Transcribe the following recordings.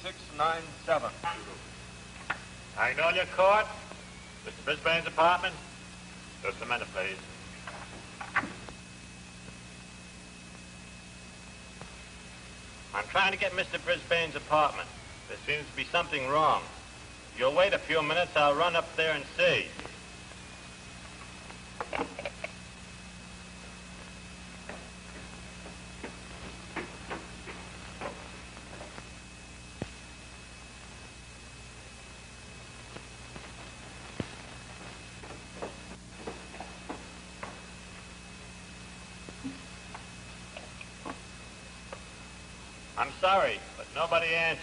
3697. Magnolia Court. Mr. Brisbane's apartment. Just a minute, please. I'm trying to get Mr. Brisbane's apartment. There seems to be something wrong. If you'll wait a few minutes, I'll run up there and see. I'm sorry, but nobody answered.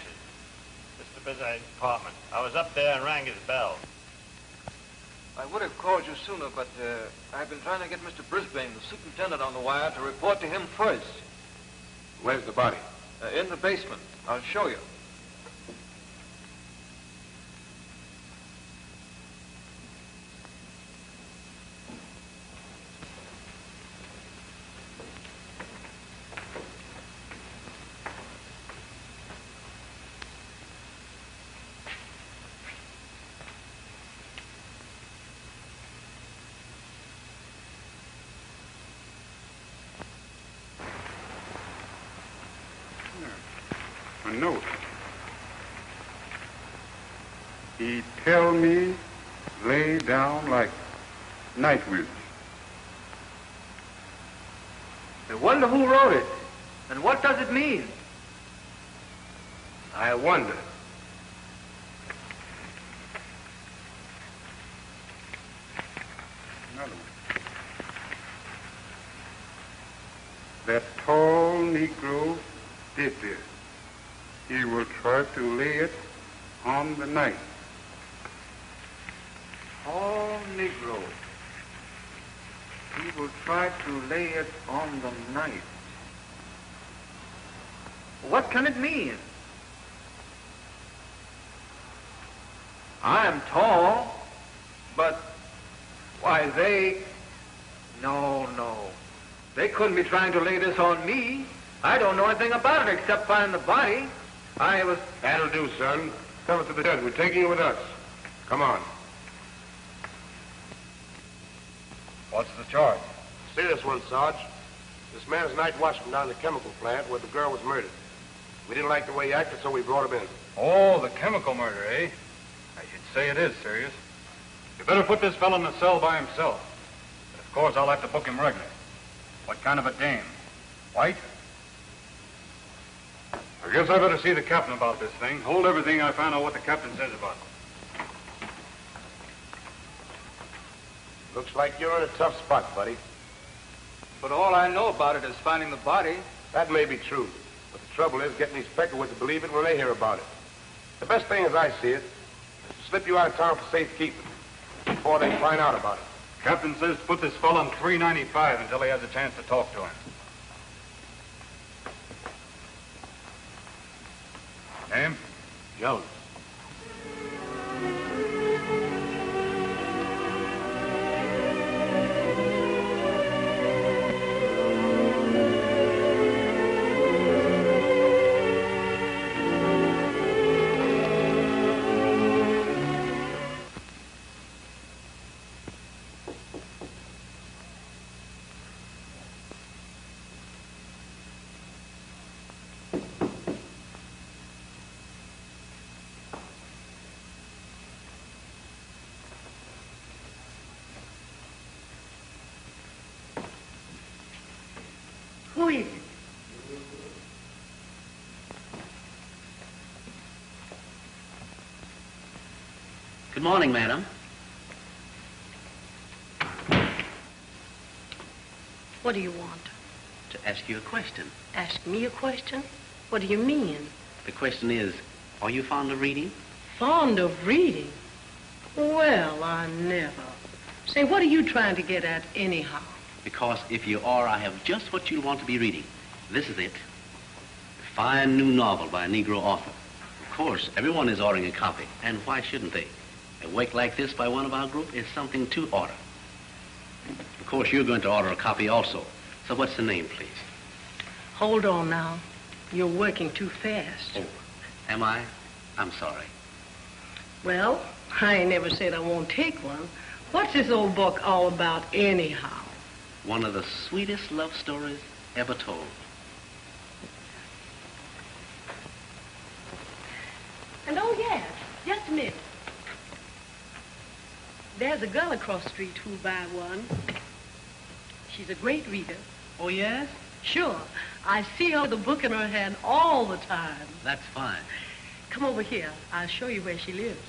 Mr. Brisbane's apartment. I was up there and rang his bell. I would have called you sooner, but I've been trying to get Mr. Brisbane, the superintendent, on the wire to report to him first. Where's the body? In the basement. I'll show you. A note. He tell me lay down like night wind. I wonder who wrote it, and what does it mean? I wonder. Another one. That tall Negro did this. He will try to lay it on the night. Tall Negro. He will try to lay it on the night. What can it mean? I'm tall, but why No. They couldn't be trying to lay this on me. I don't know anything about it except finding the body. That'll do, son. Tell it to the judge. We're taking you with us. Come on. What's the charge? Serious one, Sarge. This man's night watchman down at the chemical plant where the girl was murdered. We didn't like the way he acted, so we brought him in. Oh, the chemical murder, eh? I should say it is serious. You better put this fellow in the cell by himself. But of course, I'll have to book him regular. What kind of a dame? White? I guess I better see the captain about this thing. Hold everything I find out what the captain says about it. Looks like you're in a tough spot, buddy. But all I know about it is finding the body. That may be true. But the trouble is getting these Peckerwoods to believe it when they hear about it. The best thing, as I see it, is to slip you out of town for safekeeping before they find out about it. Captain says to put this fellow on 395 until he has a chance to talk to him. Name? Jones. Who is it? Good morning, madam. What do you want? To ask you a question. Ask me a question? What do you mean? The question is, are you fond of reading? Fond of reading? Well, I never. Say, what are you trying to get at anyhow? Because if you are, I have just what you'll want to be reading. This is it. A fine new novel by a Negro author. Of course, everyone is ordering a copy, and why shouldn't they? A work like this by one of our group is something to order. Of course, you're going to order a copy also. So what's the name, please? Hold on now. You're working too fast. Oh, Am I? I'm sorry. Well, I ain't never said I won't take one. What's this old book all about anyhow? One of the sweetest love stories ever told. And oh, yes, just a minute. There's a girl across the street who'll buy one. She's a great reader. Oh, yes? Sure. I see her with a book in her hand all the time. That's fine. Come over here. I'll show you where she lives.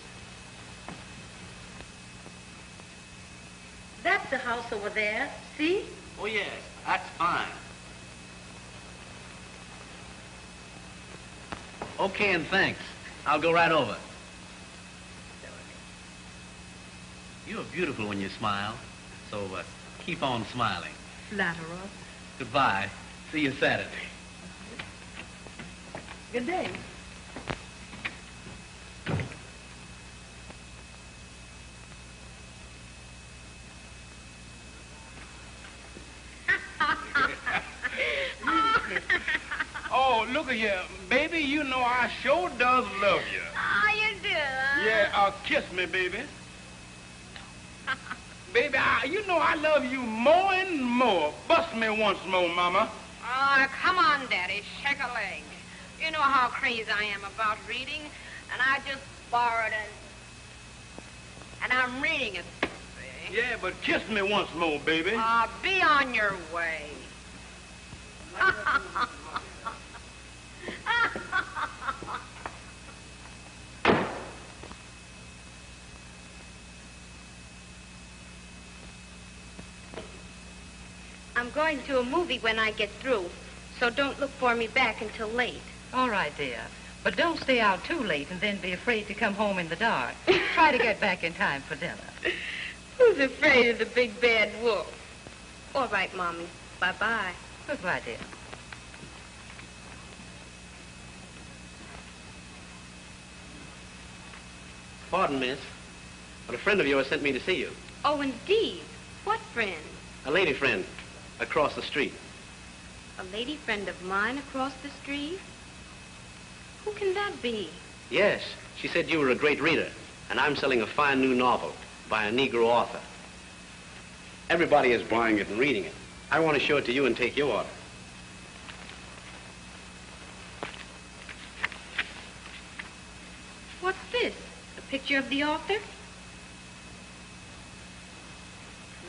That's the house over there. See? Oh, yes, that's fine. Okay, and thanks. I'll go right over. You're beautiful when you smile, so keep on smiling. Flatterer. Goodbye. See you Saturday. Good day. Oh, look at here. Baby, you know I sure does love you. Oh, you do, huh? Yeah, kiss me, baby. Baby, you know I love you more and more. Bust me once more, Mama. Oh, come on, Daddy. Shake a leg. You know how crazy I am about reading, and I just borrowed it. And I'm reading it. See? Yeah, but kiss me once more, baby. Be on your way. I'm going to a movie when I get through, so don't look for me back until late. All right, dear. But don't stay out too late and then be afraid to come home in the dark. Try to get back in time for dinner. Who's afraid of the big bad wolf? All right, Mommy. Bye-bye. Goodbye, dear. Pardon, miss, but a friend of yours sent me to see you. Oh, indeed. What friend? A lady friend across the street. A lady friend of mine across the street? Who can that be? Yes, she said you were a great reader, and I'm selling a fine new novel by a Negro author. Everybody is buying it and reading it. I want to show it to you and take your order. What's this? A picture of the author?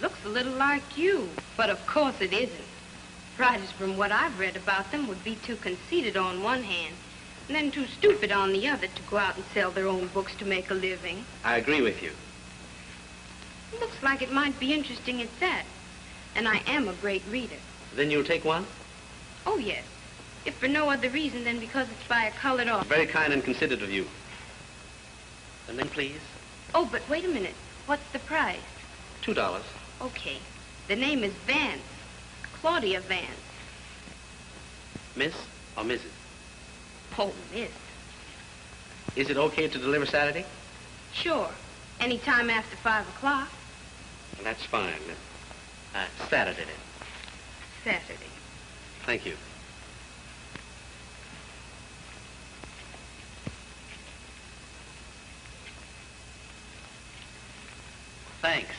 Looks a little like you, but of course it isn't. Writers, from what I've read about them, would be too conceited on one hand, and then too stupid on the other to go out and sell their own books to make a living. I agree with you. Looks like it might be interesting at that. And I am a great reader. Then you'll take one? Oh, yes. If for no other reason than because it's by a colored author. Very kind and considerate of you. And then, please? Oh, but wait a minute. What's the price? $2. Okay. The name is Vance. Claudia Vance. Miss or Mrs.? Oh, Miss. Is it okay to deliver Saturday? Sure. Any time after 5 o'clock. Well, that's fine. Saturday, then. Saturday. Thank you. Thanks.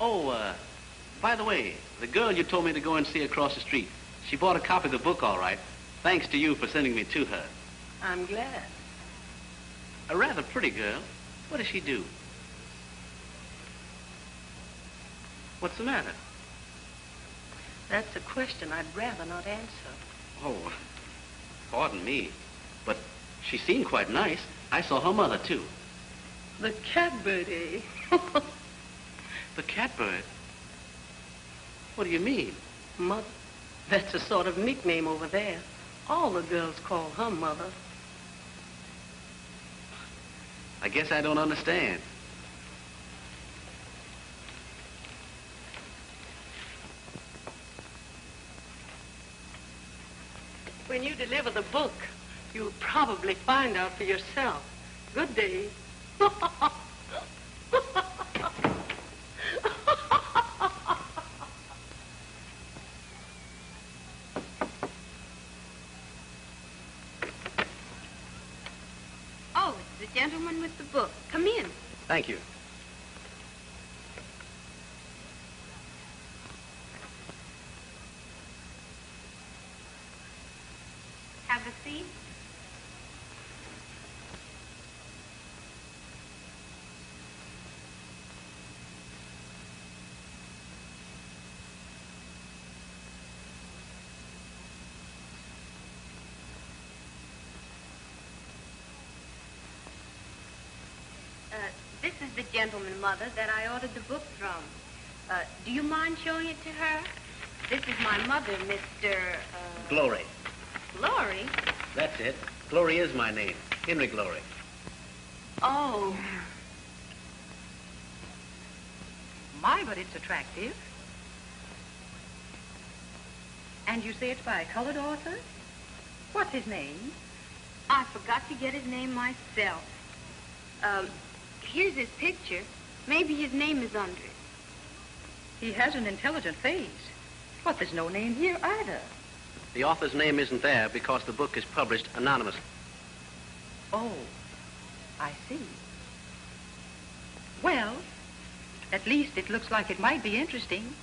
Oh, by the way, the girl you told me to go and see across the street, she bought a copy of the book, all right. Thanks to you for sending me to her. I'm glad. A rather pretty girl. What does she do? What's the matter? That's a question I'd rather not answer. Oh, pardon me, but she seemed quite nice. I saw her mother, too. The catbird, eh? The catbird? What do you mean? Mother. That's a sort of nickname over there. All the girls call her mother. I guess I don't understand. When you deliver the book, you'll probably find out for yourself. Good day. the gentleman with the book. Come in. Thank you. Have a seat. This is the gentleman, Mother, that I ordered the book from. Do you mind showing it to her? This is my mother, Mr. Glory. Glory? That's it. Glory is my name. Henry Glory. Oh. My, but it's attractive. And you say it's by a colored author? What's his name? I forgot to get his name myself. Here's his picture. Maybe his name is under it. He has an intelligent face. But there's no name here either. The author's name isn't there because the book is published anonymously. Oh, I see. Well, at least it looks like it might be interesting.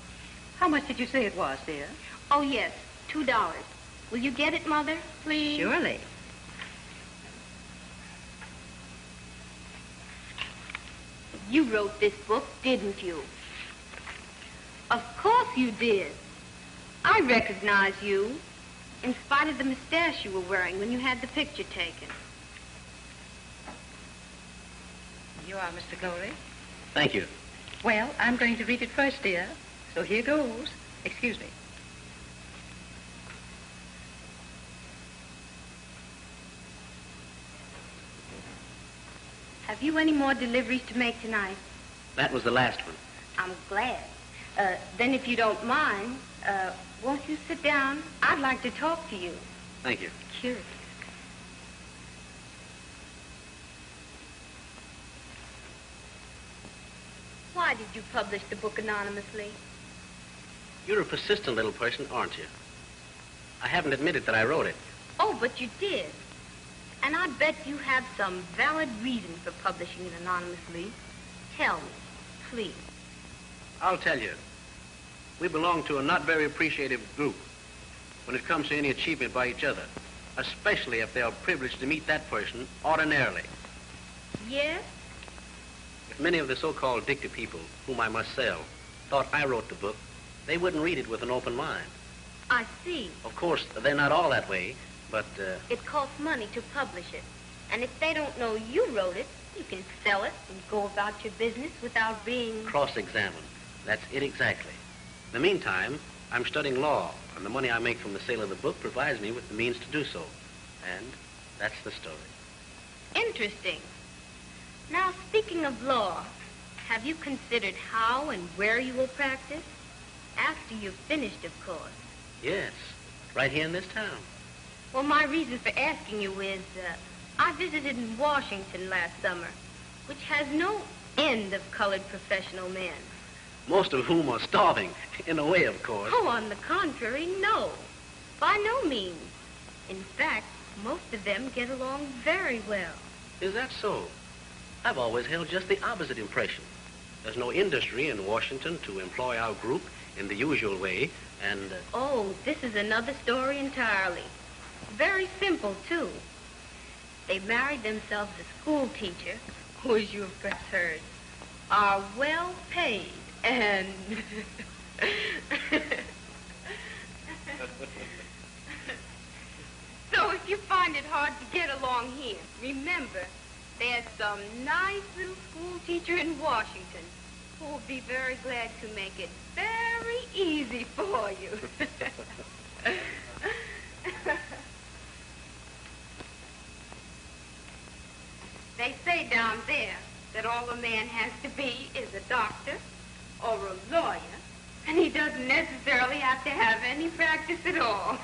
How much did you say it was, dear? Oh, yes, $2. Will you get it, Mother, please? Surely. You wrote this book, didn't you? Of course you did. I recognize you, in spite of the mustache you were wearing when you had the picture taken. You are Mr. Glory? Thank you. Well, I'm going to read it first, dear. So here goes. Excuse me. Have you any more deliveries to make tonight? That was the last one. I'm glad. Then if you don't mind, won't you sit down? I'd like to talk to you. Thank you. Sure. Why did you publish the book anonymously? You're a persistent little person, aren't you? I haven't admitted that I wrote it. Oh, but you did. And I bet you have some valid reason for publishing it anonymously. Tell me, please. I'll tell you. We belong to a not very appreciative group when it comes to any achievement by each other, especially if they are privileged to meet that person ordinarily. Yes? If many of the so-called dictator people, whom I must sell, thought I wrote the book, they wouldn't read it with an open mind. I see. Of course, they're not all that way, but, It costs money to publish it. And if they don't know you wrote it, you can sell it and go about your business without being... cross-examined. That's it exactly. In the meantime, I'm studying law, and the money I make from the sale of the book provides me with the means to do so. And that's the story. Interesting. Now, speaking of law, have you considered how and where you will practice? After you've finished, of course. Yes, right here in this town. Well, my reason for asking you is, I visited in Washington last summer, which has no end of colored professional men. Most of whom are starving, in a way, of course. Oh, on the contrary, no. By no means. In fact, most of them get along very well. Is that so? I've always held just the opposite impression. There's no industry in Washington to employ our group in the usual way, and... Oh, this is another story entirely. Very simple, too. They married themselves a school teacher, who, as you have perhaps heard, are well paid and... So if you find it hard to get along here, remember, there's some nice little school teacher in Washington who will be very glad to make it very easy for you. They say down there that all a man has to be is a doctor or a lawyer, and he doesn't necessarily have to have any practice at all.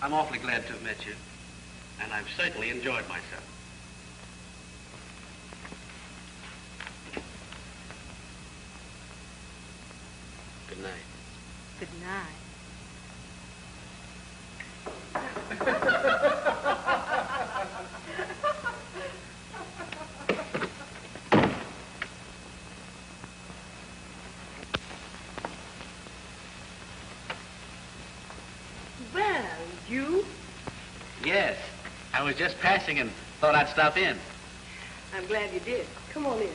I'm awfully glad to have met you, and I've certainly enjoyed myself. Good night. Good night. Well, you? Yes. I was just passing and thought I'd stop in. I'm glad you did. Come on in.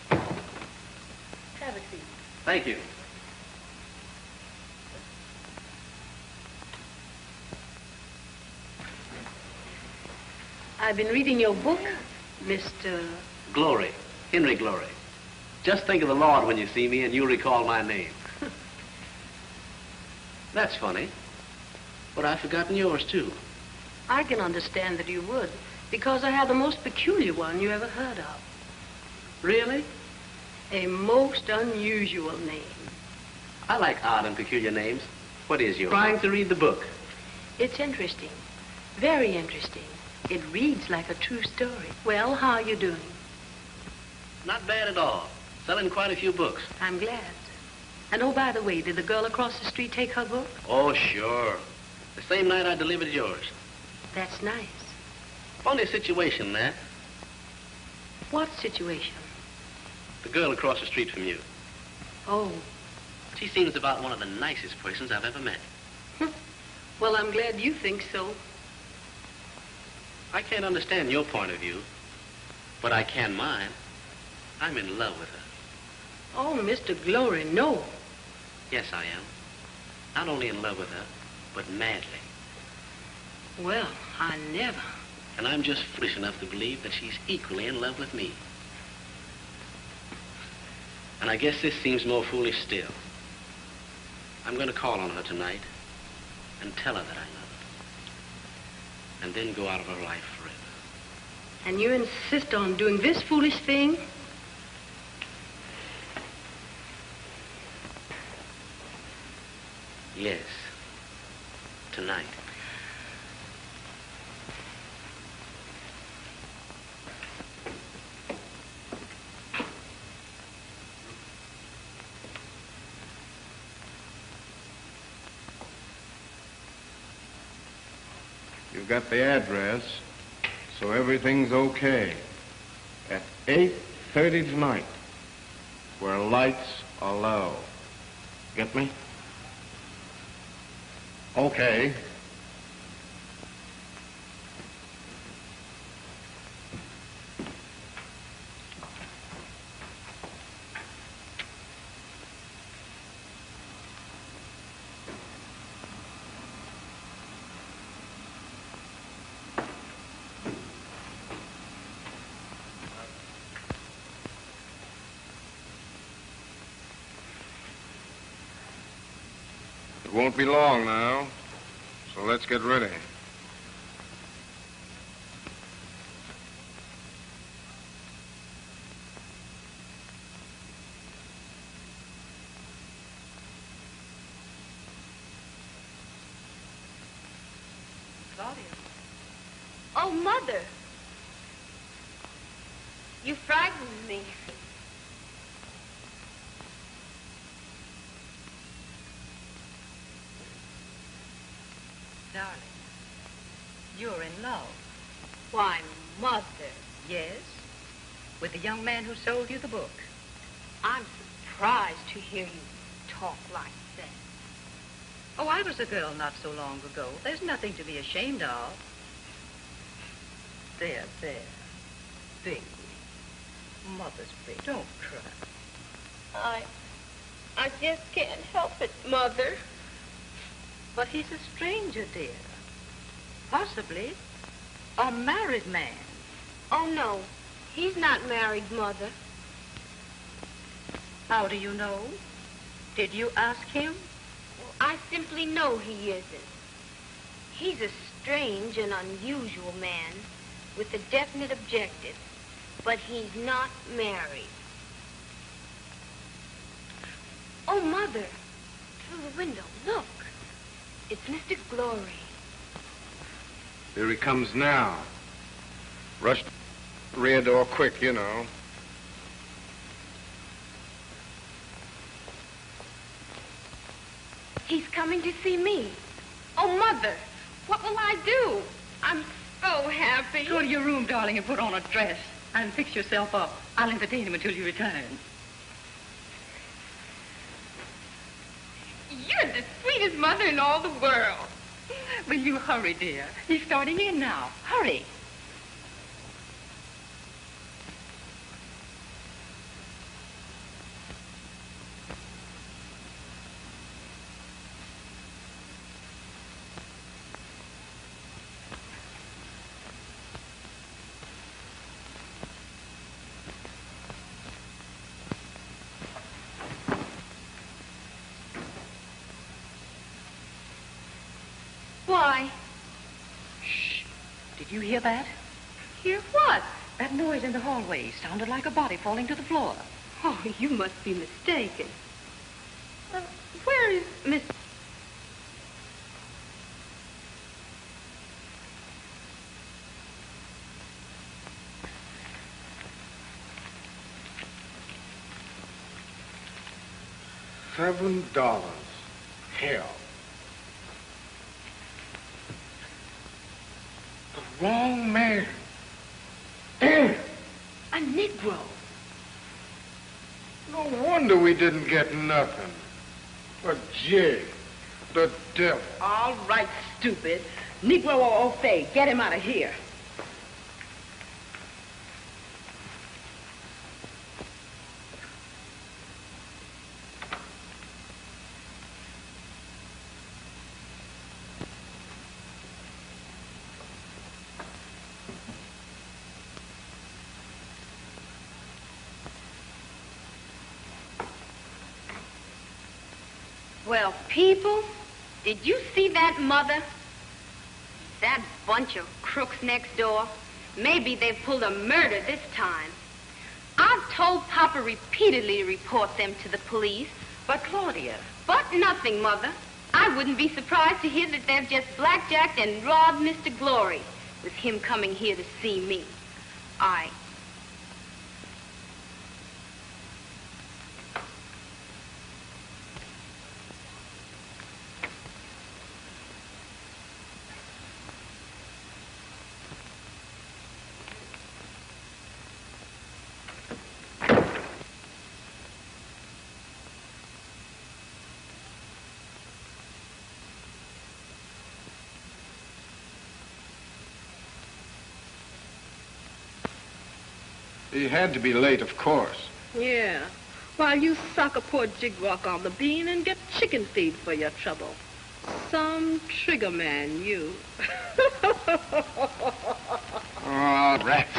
Have a seat. Thank you. I've been reading your book, Mr. Glory. Henry Glory. Just think of the Lord when you see me and you'll recall my name. That's funny. But I've forgotten yours, too. I can understand that you would, because I have the most peculiar one you ever heard of. Really? A most unusual name. I like odd and peculiar names. What is yours? Trying to read the book. It's interesting. Very interesting. It reads like a true story. Well, how are you doing? Not bad at all. Selling quite a few books. I'm glad. And oh, by the way, did the girl across the street take her book? Oh, sure. The same night I delivered yours. That's nice. Funny situation, that. What situation? The girl across the street from you. Oh. She seems about one of the nicest persons I've ever met. Well, I'm glad you think so. I can't understand your point of view, but I can mine. I'm in love with her. Oh, Mr. Glory, no. Yes, I am. Not only in love with her, but madly. Well, I never. And I'm just foolish enough to believe that she's equally in love with me. And I guess this seems more foolish still. I'm going to call on her tonight and tell her that I love her. And then go out of her life forever. And you insist on doing this foolish thing? Yes. Tonight. You got the address, so everything's okay. At 8:30 tonight, where lights are low. Get me? Okay. It won't be long now, so let's get ready. Claudia. Oh, Mother. You frightened me. Darling, you're in love. Why, Mother. Yes? With the young man who sold you the book. I'm surprised to hear you talk like that. Oh, I was a girl not so long ago. There's nothing to be ashamed of. There. Baby. Mother's baby. Don't cry. I just can't help it, Mother. But he's a stranger, dear. Possibly a married man. Oh, no. He's not married, Mother. How do you know? Did you ask him? Well, I simply know he isn't. He's a strange and unusual man with a definite objective, but he's not married. Oh, Mother, through the window, look. It's Mr. Glory. Here he comes now. Rush the rear door quick, you know. He's coming to see me. Oh, Mother, what will I do? I'm so happy. Go to your room, darling, and put on a dress. And fix yourself up. I'll entertain him until you return. You're the sweetest mother in all the world. Will you hurry, dear? He's starting in now. Hurry. Why? Shh. Did you hear that? Hear what? That noise in the hallway sounded like a body falling to the floor. Oh, you must be mistaken. Where is Miss... $7. Hell. The wrong man. Damn it. A Negro. No wonder we didn't get nothing. A jig. The devil. All right, stupid. Negro or au fait, get him out of here. Well, people, did you see that mother? That bunch of crooks next door? Maybe they've pulled a murder this time. I've told Papa repeatedly to report them to the police. But, Claudia... But nothing, Mother. I wouldn't be surprised to hear that they've just blackjacked and robbed Mr. Glory with him coming here to see me. He had to be late, of course. Yeah. While you suck a poor jig rock on the bean and get chicken feed for your trouble. Some trigger man, you. Oh, rats.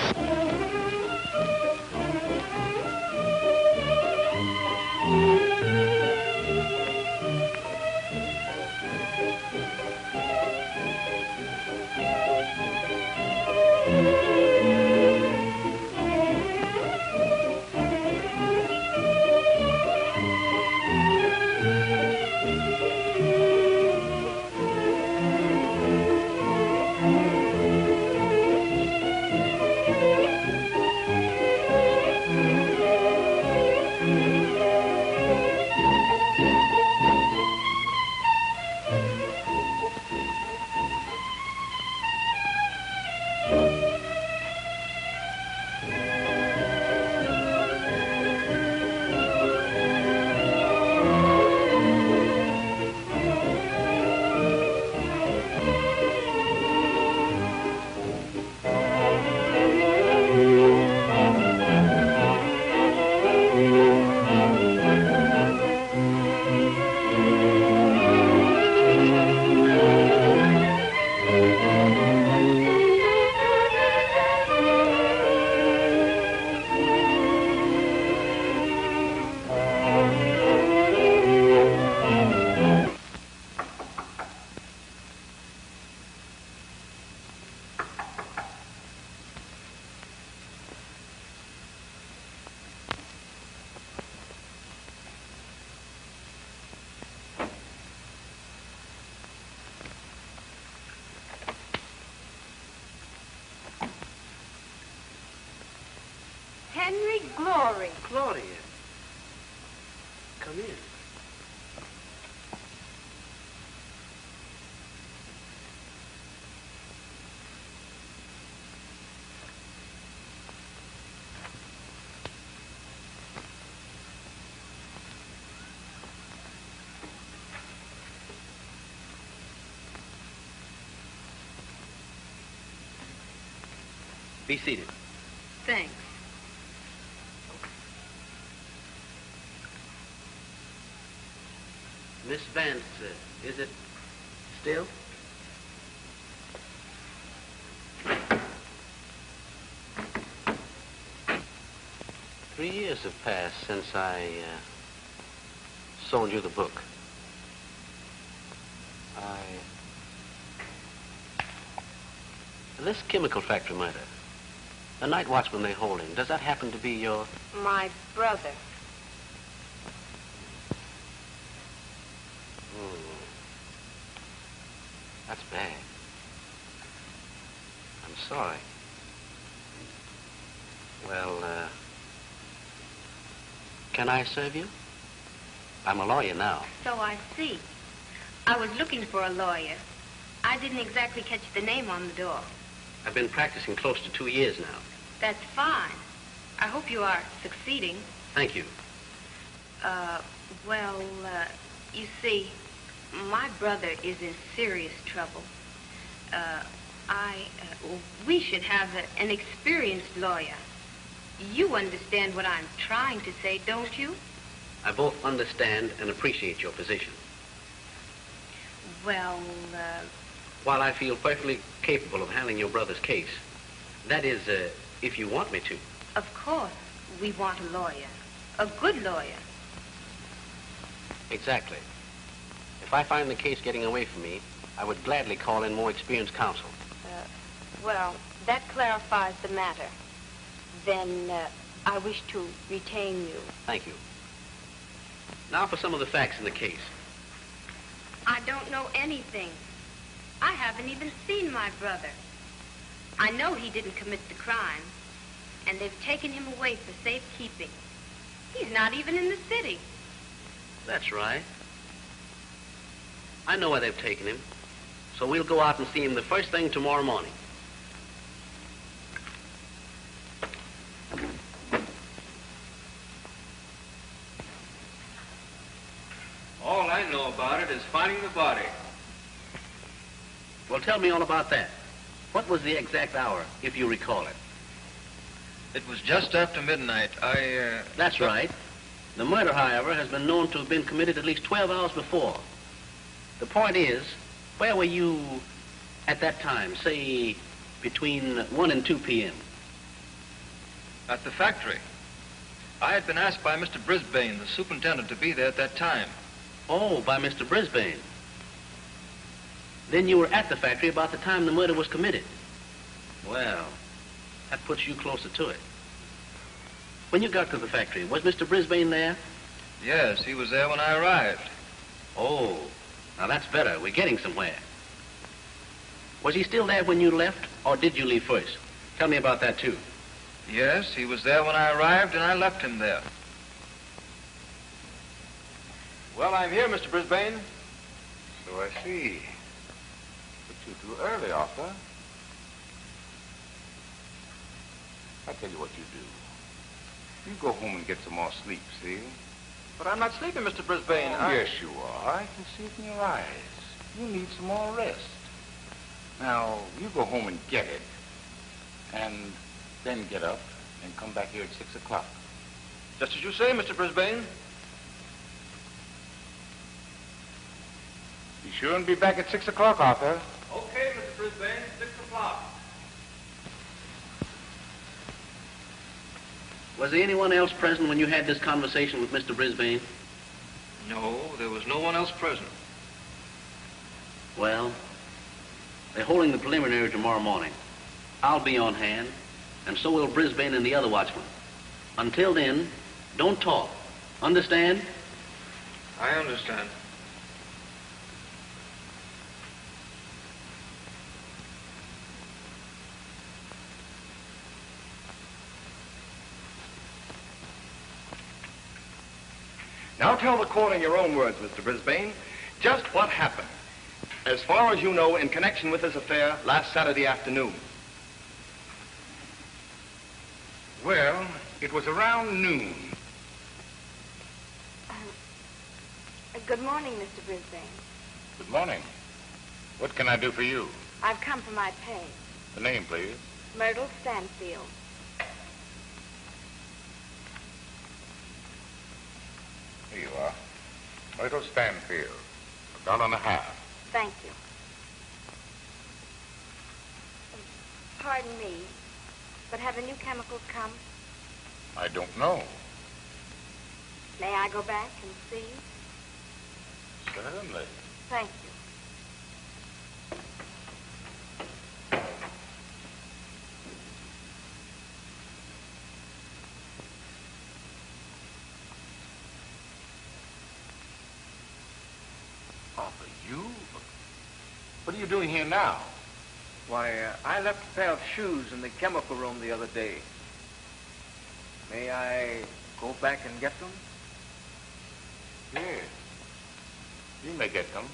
Henry Glory. Claudia. Come in. Be seated. Thanks. Miss Vance, is it still? Three years have passed since I sold you the book. This chemical factory murder, the night watchman they hold him, does that happen to be your... My brother. That's bad. I'm sorry. Well, can I serve you? I'm a lawyer now. So I see. I was looking for a lawyer. I didn't exactly catch the name on the door. I've been practicing close to 2 years now. That's fine. I hope you are succeeding. Thank you. You see, my brother is in serious trouble. We should have an experienced lawyer. You understand what I'm trying to say, don't you? I both understand and appreciate your position. Well, While I feel perfectly capable of handling your brother's case, that is, if you want me to. Of course, we want a lawyer. A good lawyer. Exactly. If I find the case getting away from me, I would gladly call in more experienced counsel. That clarifies the matter. Then, I wish to retain you. Thank you. Now for some of the facts in the case. I don't know anything. I haven't even seen my brother. I know he didn't commit the crime, and they've taken him away for safekeeping. He's not even in the city. That's right. I know where they've taken him, so we'll go out and see him the first thing tomorrow morning. All I know about it is finding the body. Well, tell me all about that. What was the exact hour, if you recall it? It was just after midnight. That's right. The murder, however, has been known to have been committed at least 12 hours before. The point is, where were you at that time, say, between 1 and 2 p.m.? At the factory. I had been asked by Mr. Brisbane, the superintendent, to be there at that time. Oh, by Mr. Brisbane. Then you were at the factory about the time the murder was committed. Well, that puts you closer to it. When you got to the factory, was Mr. Brisbane there? Yes, he was there when I arrived. Oh, now that's better. We're getting somewhere. Was he still there when you left, or did you leave first? Tell me about that, too. Yes, he was there when I arrived, and I left him there. Well, I'm here, Mr. Brisbane. So I see. But you're too early, Arthur. I'll tell you what you do. You go home and get some more sleep, see? But I'm not sleeping, Mr. Brisbane. Yes, you are. I can see it in your eyes. You need some more rest. Now, you go home and get it. And then get up and come back here at 6 o'clock. Just as you say, Mr. Brisbane. Be sure and be back at 6 o'clock, Arthur. Okay, Mr. Brisbane, 6 o'clock. Was there anyone else present when you had this conversation with Mr. Brisbane? No, there was no one else present. Well, they're holding the preliminary tomorrow morning. I'll be on hand, and so will Brisbane and the other watchman. Until then, don't talk. Understand? I understand. Now tell the court in your own words, Mr. Brisbane, just what happened, as far as you know, in connection with this affair last Saturday afternoon. Well, it was around noon. Good morning, Mr. Brisbane. Good morning. What can I do for you? I've come for my pay. The name, please. Myrtle Stanfield. Here you are. Myrtle Stanfield. $1.50. Thank you. Pardon me, but have the new chemicals come? I don't know. May I go back and see? Certainly. Thank you. Arthur, you? What are you doing here now? Why, I left a pair of shoes in the chemical room the other day. May I go back and get them? Yes. You may get them.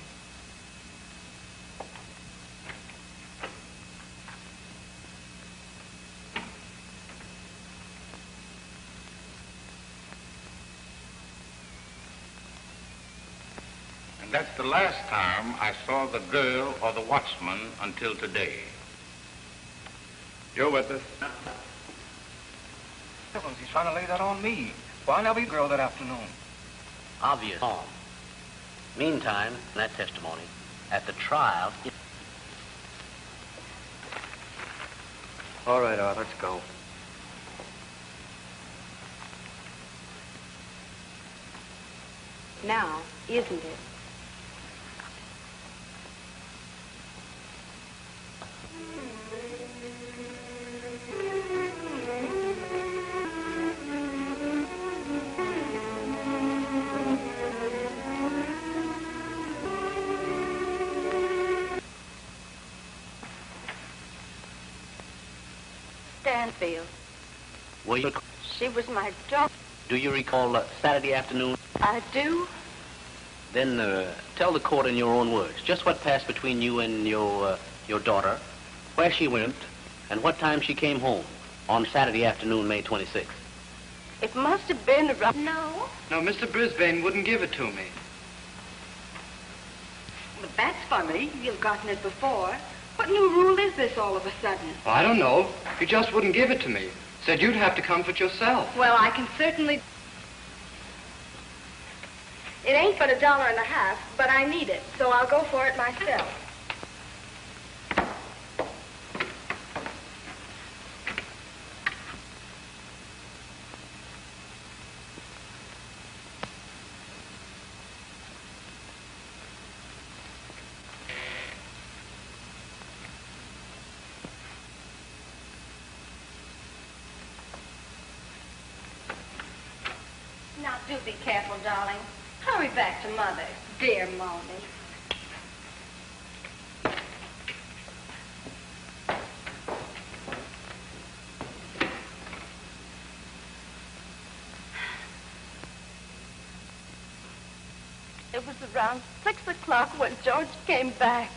And that's the last time I saw the girl or the watchman until today. You're with us. Heavens, he's trying to lay that on me. Why, there'll be a girl that afternoon. Obvious. Meantime, that testimony, at the trial... All right, Art, let's go. Now, isn't it? Stanfield. Were you... She was my daughter. Do you recall Saturday afternoon? I do. Then tell the court in your own words just what passed between you and your daughter, where she went, and what time she came home on Saturday afternoon, May 26th. It must have been around... No, Mr. Brisbane wouldn't give it to me. But that's funny. You've gotten it before. What new rule is this all of a sudden? Well, I don't know. You just wouldn't give it to me. Said you'd have to come for it yourself. Well, I can certainly... It ain't but $1.50, but I need it, so I'll go for it myself. Now, do be careful, darling. Hurry back to Mother. Dear Mommy. It was around 6 o'clock when George came back.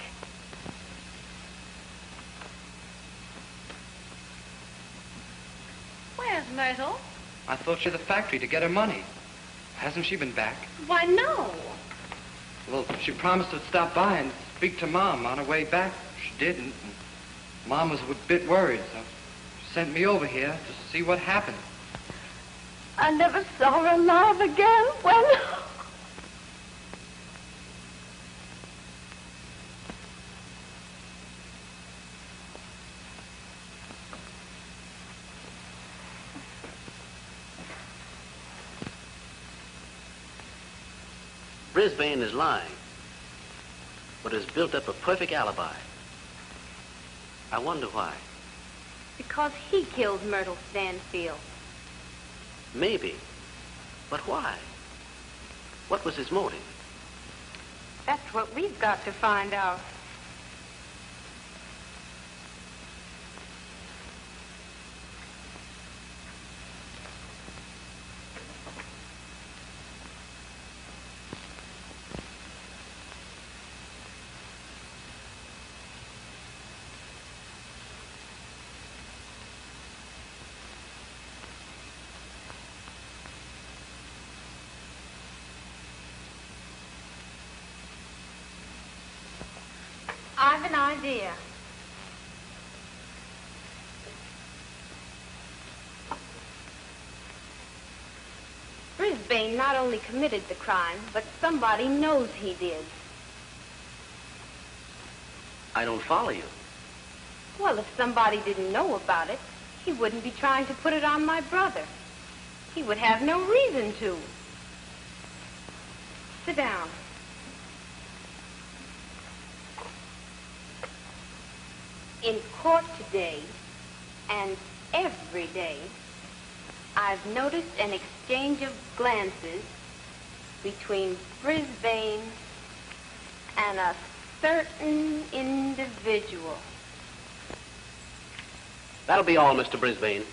Where's Myrtle? I thought she was at the factory to get her money. Hasn't she been back? Why, no. Well, she promised to stop by and speak to Mom on her way back. She didn't. And Mom was a bit worried, so she sent me over here to see what happened. I never saw her alive again. When... Brisbane is lying, but has built up a perfect alibi. I wonder why. Because he killed Myrtle Stanfield. Maybe, but why? What was his motive? That's what we've got to find out. I've an idea. Brisbane not only committed the crime, but somebody knows he did. I don't follow you. Well, if somebody didn't know about it, he wouldn't be trying to put it on my brother. He would have no reason to. Sit down. In court today, and every day, I've noticed an exchange of glances between Brisbane and a certain individual. That'll be all, Mr. Brisbane.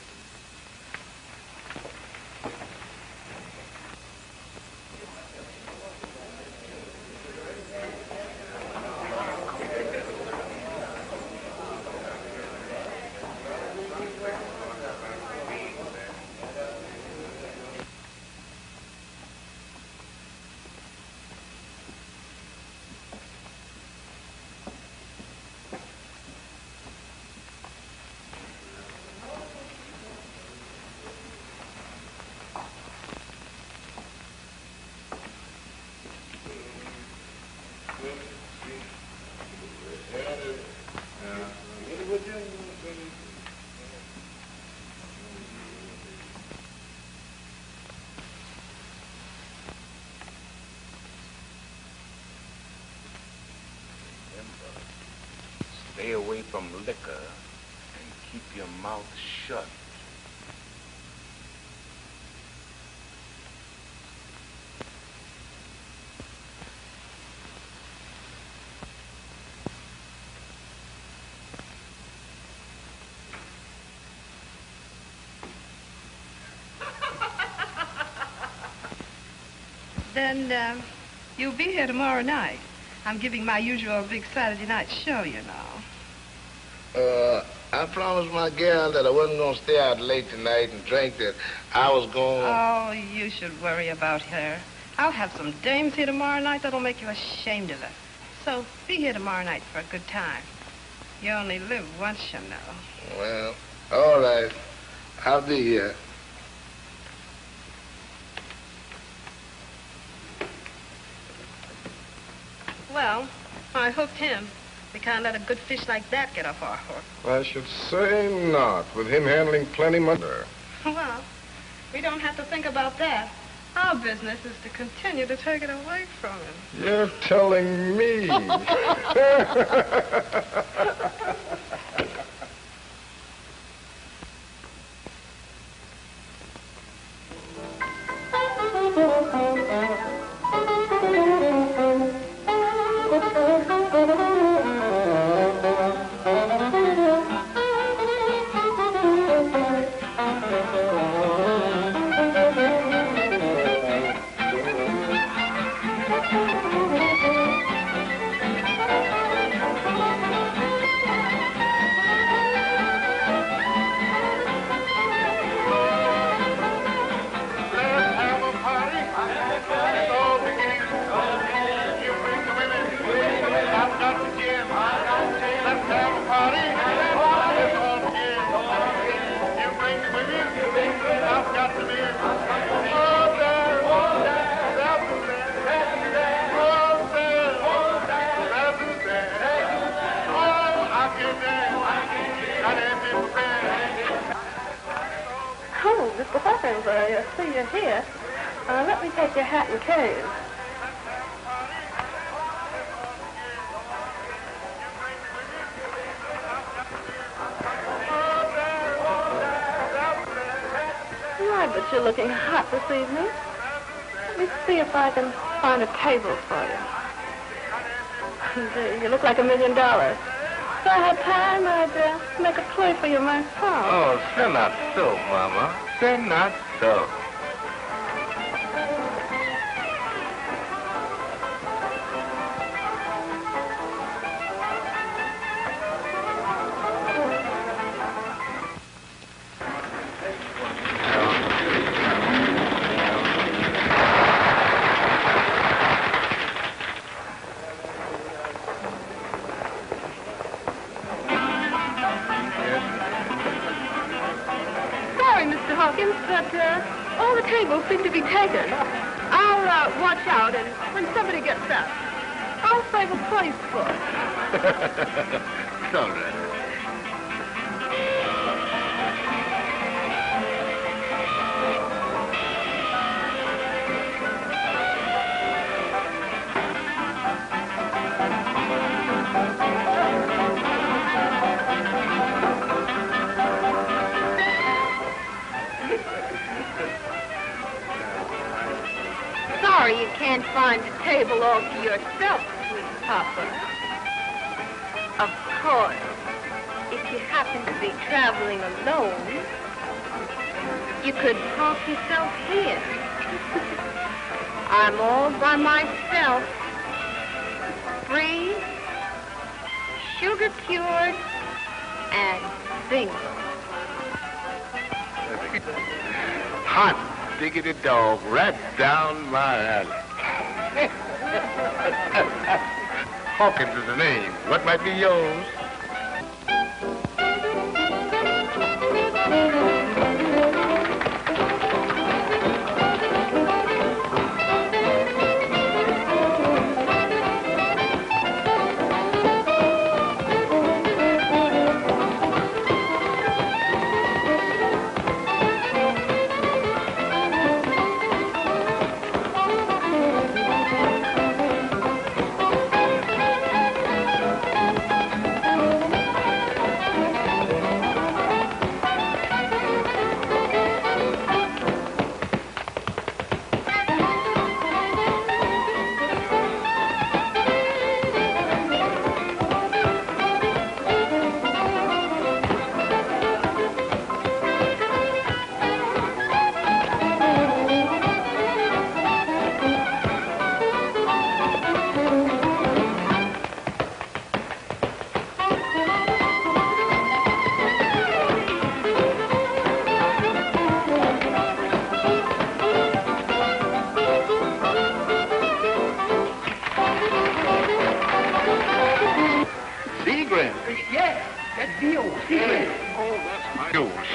Stay away from liquor and keep your mouth shut. Then, you'll be here tomorrow night. I'm giving my usual big Saturday night show, you know. I promised my gal that I wasn't going to stay out late tonight and drink, that I was going... Oh, you should worry about her. I'll have some dames here tomorrow night that'll make you ashamed of her. So be here tomorrow night for a good time. You only live once, you know. Well, all right. I'll be here. Well, I hooked him. We can't let a good fish like that get off our hook. I should say not, with him handling plenty money. Well, we don't have to think about that. Our business is to continue to take it away from him. You're telling me. Oh, Mr. Hawkins, I see you're here. Let me take your hat and cane. My, but you're looking hot this evening. Let me see if I can find a table for you. Gee, you look like $1 million. If I had time, I'd make a play for you myself. Oh, say not so, Mama. Say not so. Sorry, Mr. Hawkins, but All the tables seem to be taken. I'll watch out, and when somebody gets up, I'll save a place for it. It's all right. Sorry you can't find a table all to yourself, sweet Papa. Of course, if you happen to be traveling alone, you could park yourself here. I'm all by myself, free, sugar-cured, and single. Hot diggity dog, right down my alley. Hawkins is the name. What might be yours?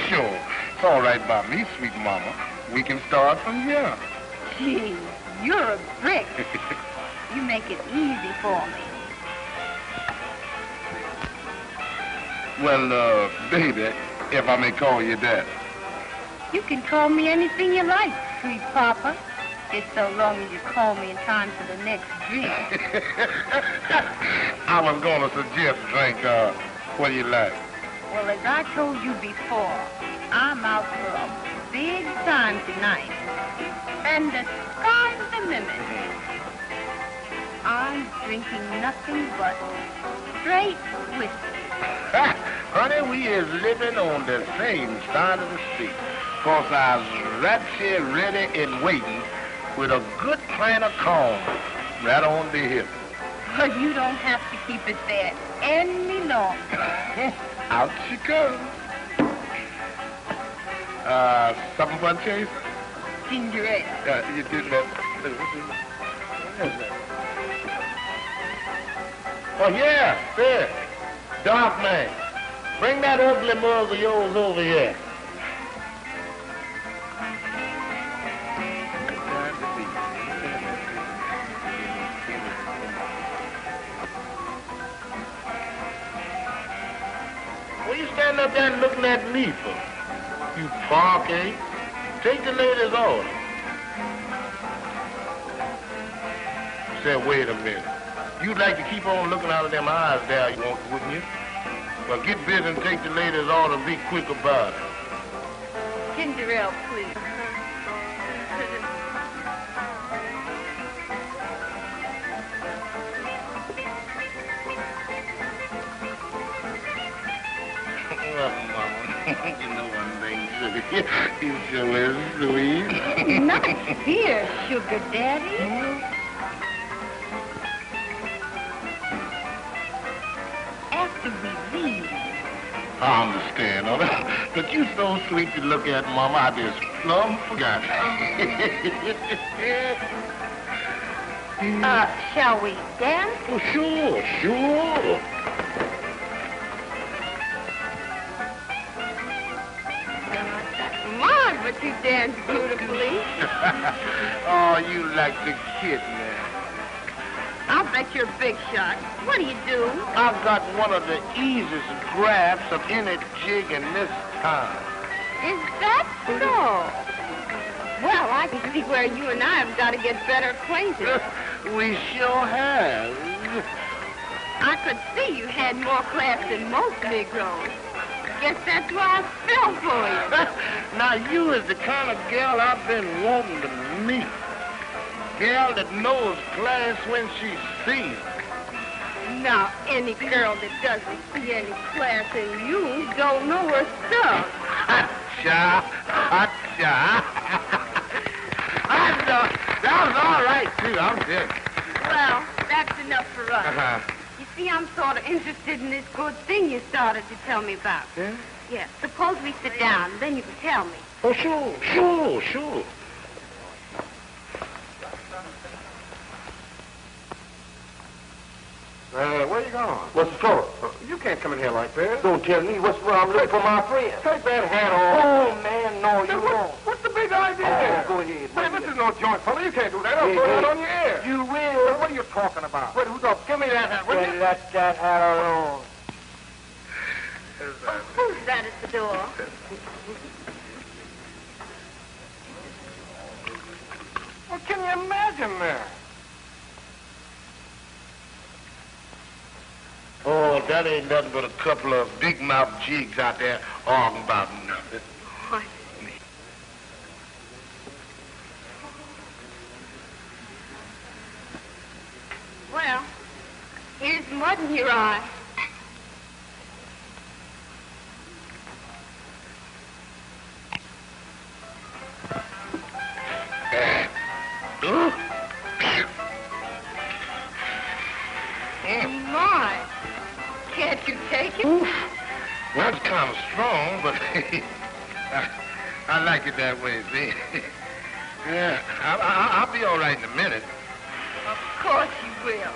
Sure. It's all right by me, sweet mama. We can start from here. Gee, you're a brick. You make it easy for me. Well, baby, if I may call you that. You can call me anything you like, sweet Papa. Just so long as you call me in time for the next drink. I was going to suggest a drink. What do you like? Well, as I told you before, I'm out for a big time tonight. And the sky's the limit. I'm drinking nothing but straight whiskey. Honey, we is living on the same side of the street. 'Cause I was right here ready and waiting with a good pint of corn right on the hip. But you don't have to keep it there any longer. Out she comes. Something for a chase? Ginger ale. You did that. Oh, yeah, there. Dark man. Bring that ugly mug of yours over here. What you standing up there looking at me for? You punk, eh? Take the lady's order. Say, wait a minute. You'd like to keep on looking out of them eyes there, you won't, wouldn't you? Well, get busy and take the lady's order and be quick about it. Ginger ale, please. You know one thing, sugar. You sure is sweet. Not here, sugar daddy. After we leave. I understand, all right? But you so sweet to look at, Mama, I just plumb forgot. Shall we dance? Oh, sure. Come on, but you dance beautifully. Oh, you like the kid, man. I'll bet you're a big shot. What do you do? I've got one of the easiest grabs of any jig in this town. Is that so? Well, I can see where you and I have got to get better acquainted. We sure have. I could see you had more class than most Negroes. Guess that's why I fell for you. Now, you is the kind of girl I've been wanting to meet. Girl that knows class when she sees it. Now, any girl that doesn't see any class in you don't know her stuff. Cha, cha. That was all right, too. I'm good. Well, that's enough for us. You see, I'm sort of interested in this good thing you started to tell me about. Yeah? Yeah. Suppose we sit down, then you can tell me. Oh, sure. Where you going? What's the trouble? You can't come in here like this. Don't tell me what's wrong. I'm looking for my friend. Take that hat off. Oh, man, no, you won't. What's the big idea there? Go ahead. Man, this is no joint, fella. You can't do that. I'll throw that on your ear. You will. What are you talking about? Wait, who's up? Give me that hat, will you? Let that hat alone. Who's that at the door? What can you imagine there? Oh, that ain't nothing but a couple of big-mouth jigs out there arguing about nothing. What? Well, here's mud in your eye. My. Can't you take it? Oof. Well, it's kind of strong, but I like it that way, see? Yeah, I'll be all right in a minute. Of course you will.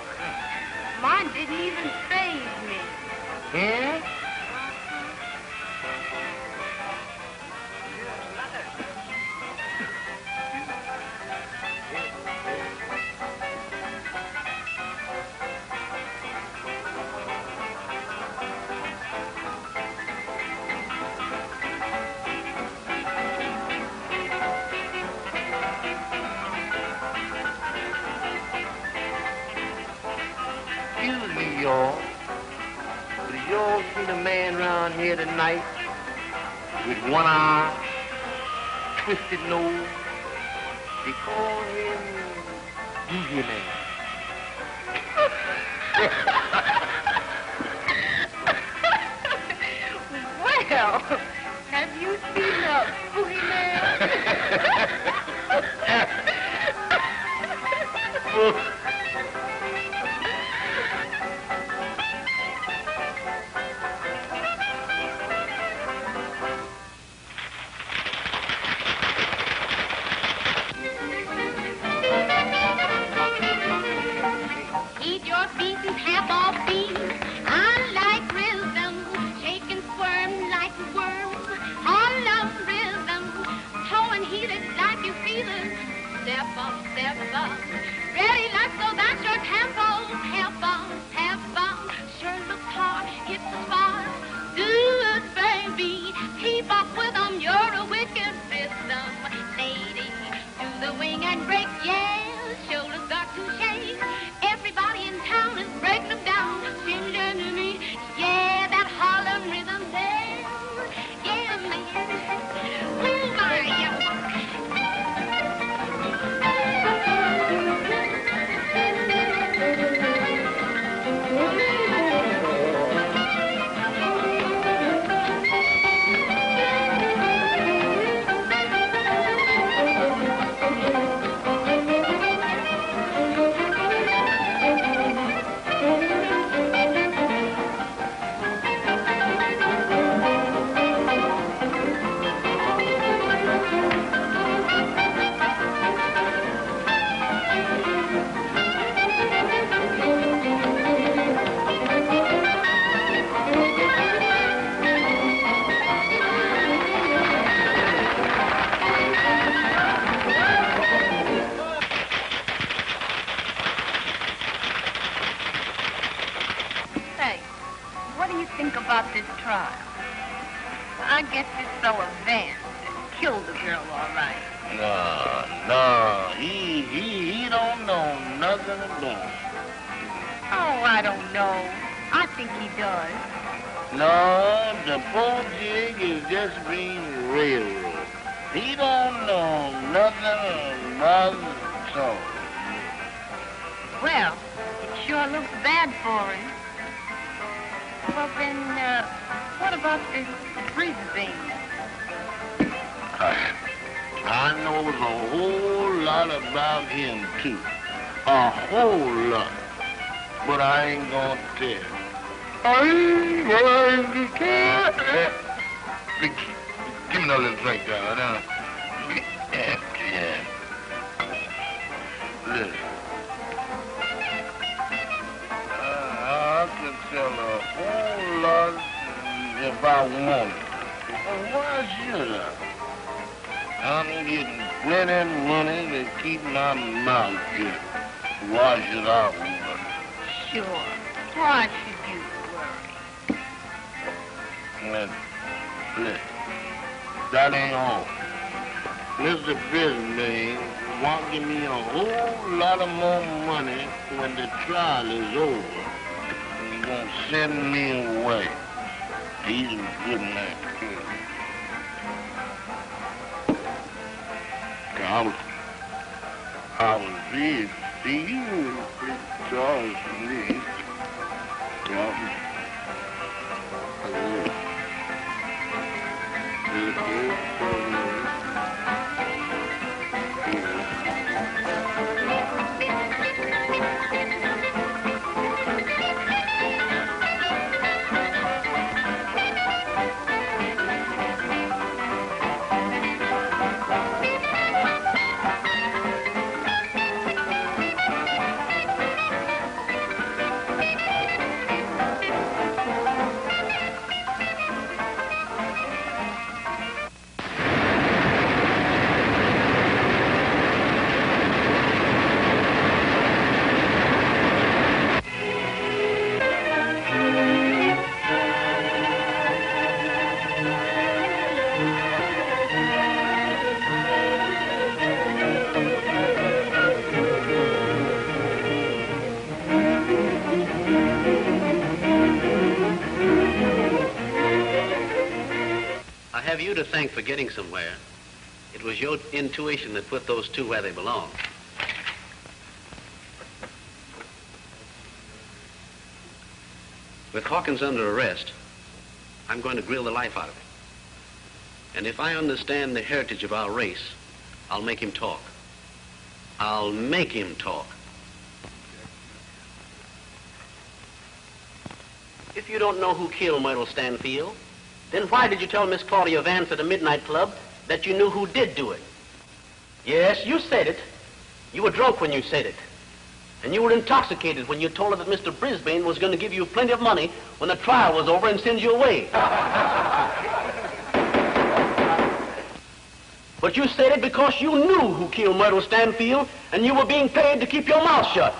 Mine didn't even faze me. Hmm? Excuse me, y'all. But y'all seen a man around here tonight with one eye, twisted nose? They call him Boogie Man. Well, have you seen a Boogie Man? Eat your beef and half off beef. I like rhythm. Shake and squirm like a worm. I love rhythm. Toe and heel it like you feel it. Step up, step up. Ready like so that's your tempo. Step up, step up. Sure looks hard, hits the spot. Do it, baby. Keep up with them. You're a wicked rhythm. Lady, do the wing and break. Yeah, shoulders got to shake. Everybody in town is breaking them down. what do you think about this trial? I guess this fella Vance killed the girl, all right. No, he don't know nothing about it. Oh, I don't know. I think he does. No, the poor jig is just being railroaded. He don't know nothing about it at all. Well, it sure looks bad for him. Well, then, what about this Brisbane? I knows a whole lot about him, too. A whole lot. But I ain't gonna tell. I ain't going to tell. Give me another little drink, darling. Yeah. Listen. I could tell a whole lot if I wanted. Well, why should I? I'm getting plenty of money to keep my mouth shut. Why should I worry? Sure. Why should you worry? Listen, that ain't all. Mr. Brisbane won't give me a whole lot of more money when the trial is over. He's gonna send me away. He's a good man, too. I was pleased to see you. Charles, please. I have you to thank for getting somewhere. It was your intuition that put those two where they belong. With Hawkins under arrest, I'm going to grill the life out of him. And if I understand the heritage of our race, I'll make him talk. I'll make him talk. If you don't know who killed Myrtle Stanfield, then why did you tell Miss Claudia Vance at a midnight club that you knew who did do it? Yes, you said it. You were drunk when you said it. And you were intoxicated when you told her that Mr. Brisbane was going to give you plenty of money when the trial was over and send you away. But you said it because you knew who killed Myrtle Stanfield, and you were being paid to keep your mouth shut.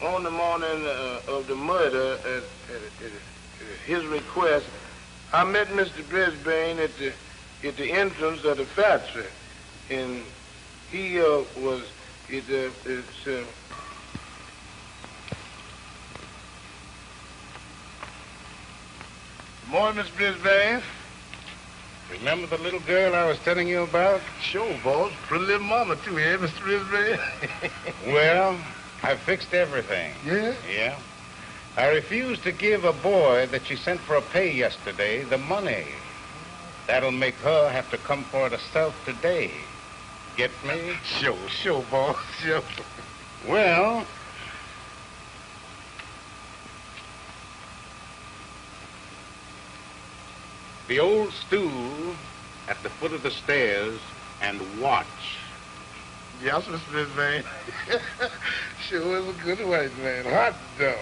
On the morning of the murder, at his request, I met Mr. Brisbane at the entrance of the factory, and he was Morning, Miss Brisbane. Remember the little girl I was telling you about? Sure, boss. Pretty little mama, too, eh, Mr. Brisbane? Well, I fixed everything. Yeah? Yeah. I refused to give a boy that she sent for a pay yesterday the money. That'll make her have to come for it herself today. Get me? Sure, boss, sure. Well, the old stool at the foot of the stairs and watch. Yes, Mr. Brisbane. Sure is a good white man. Hot dog.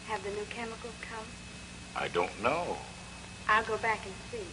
Have the new chemicals come? I don't know. I'll go back and see.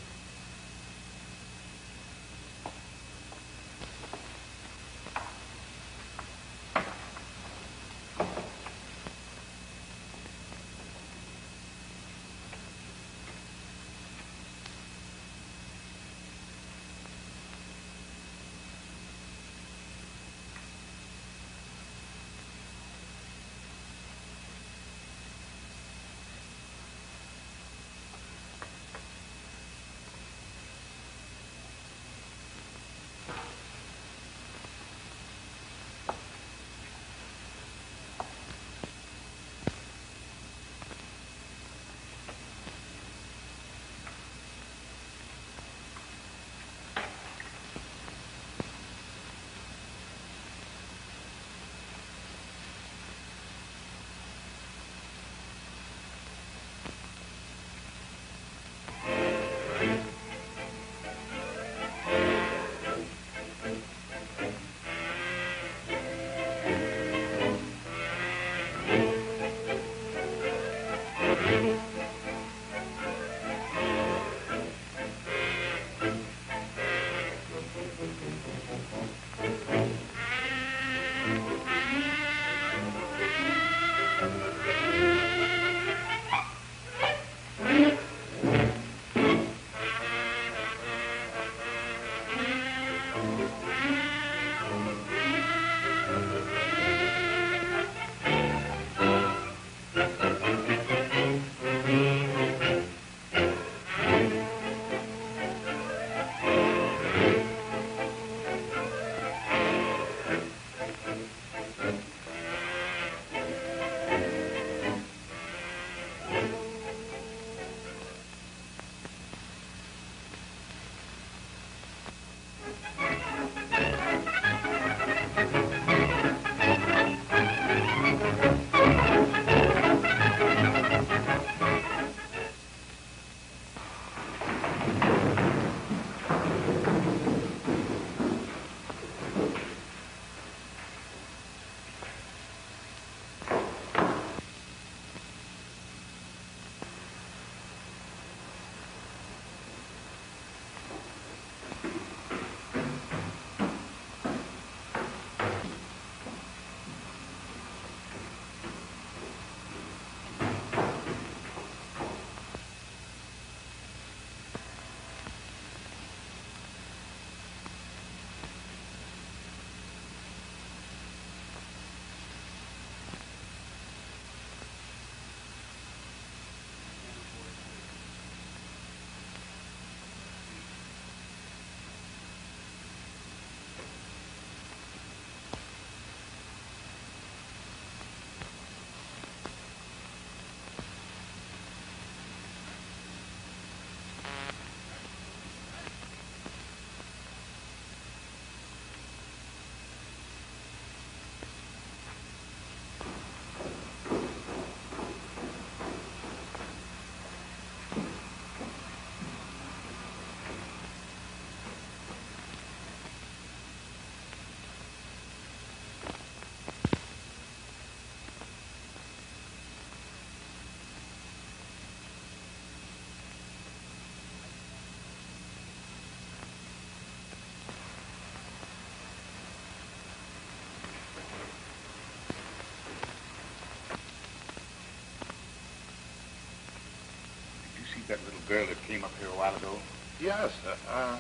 that little girl that came up here a while ago? Yes, I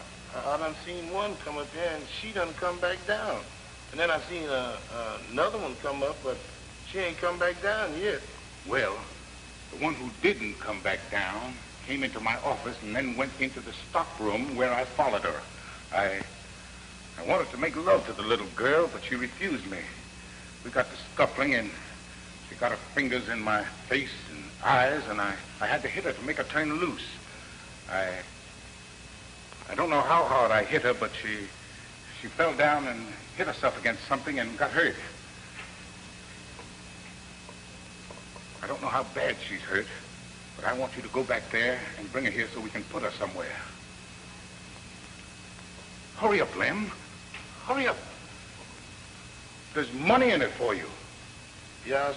done seen one come up here, and she done come back down. And then I seen another one come up, but she ain't come back down yet. Well, the one who didn't come back down came into my office and then went into the stock room where I followed her. I wanted to make love to the little girl, but she refused me. We got to scuffling, and she got her fingers in my face and eyes, and I had to hit her to make her turn loose. I don't know how hard I hit her, but she fell down and hit herself against something and got hurt. I don't know how bad she's hurt, but I want you to go back there and bring her here so we can put her somewhere. Hurry up, Lem. Hurry up. There's money in it for you. Yes.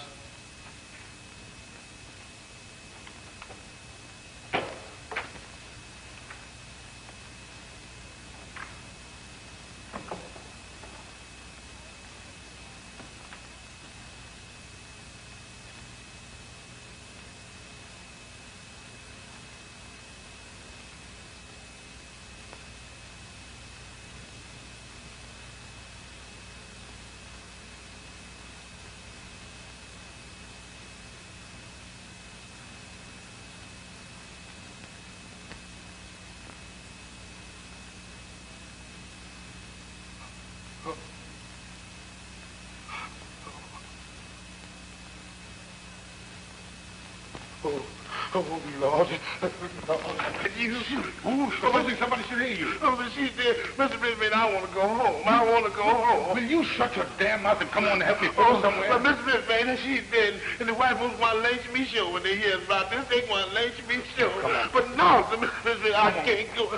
Oh, Lord. You. Somebody should hear you. Oh, but she's dead. Mr. Brisbane, I want to go home. I want to go home. Will you shut your damn mouth and come on and help me put her somewhere? But Mr. Brisbane, she's dead. And the white folks want to lynch me sure when they hear about this. They want to lynch me sure. But no, Mr. Brisbane, I can't go.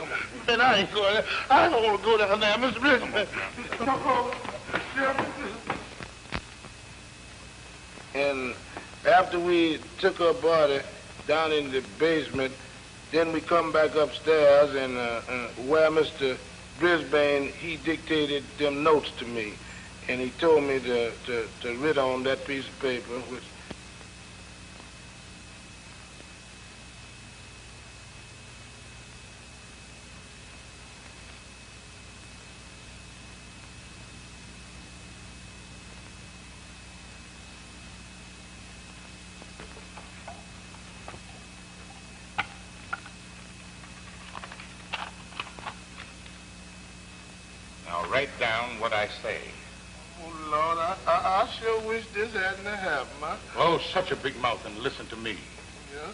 Man, I ain't going. I don't want to go down there, Mr. Brisbane. And after we took her body down in the basement, then we come back upstairs and where Mr. Brisbane, he dictated them notes to me. And he told me to write on that piece of paper, which... Write down what I say. Oh, Lord, I sure wish this hadn't happened. Oh, shut your big mouth and listen to me. Yeah?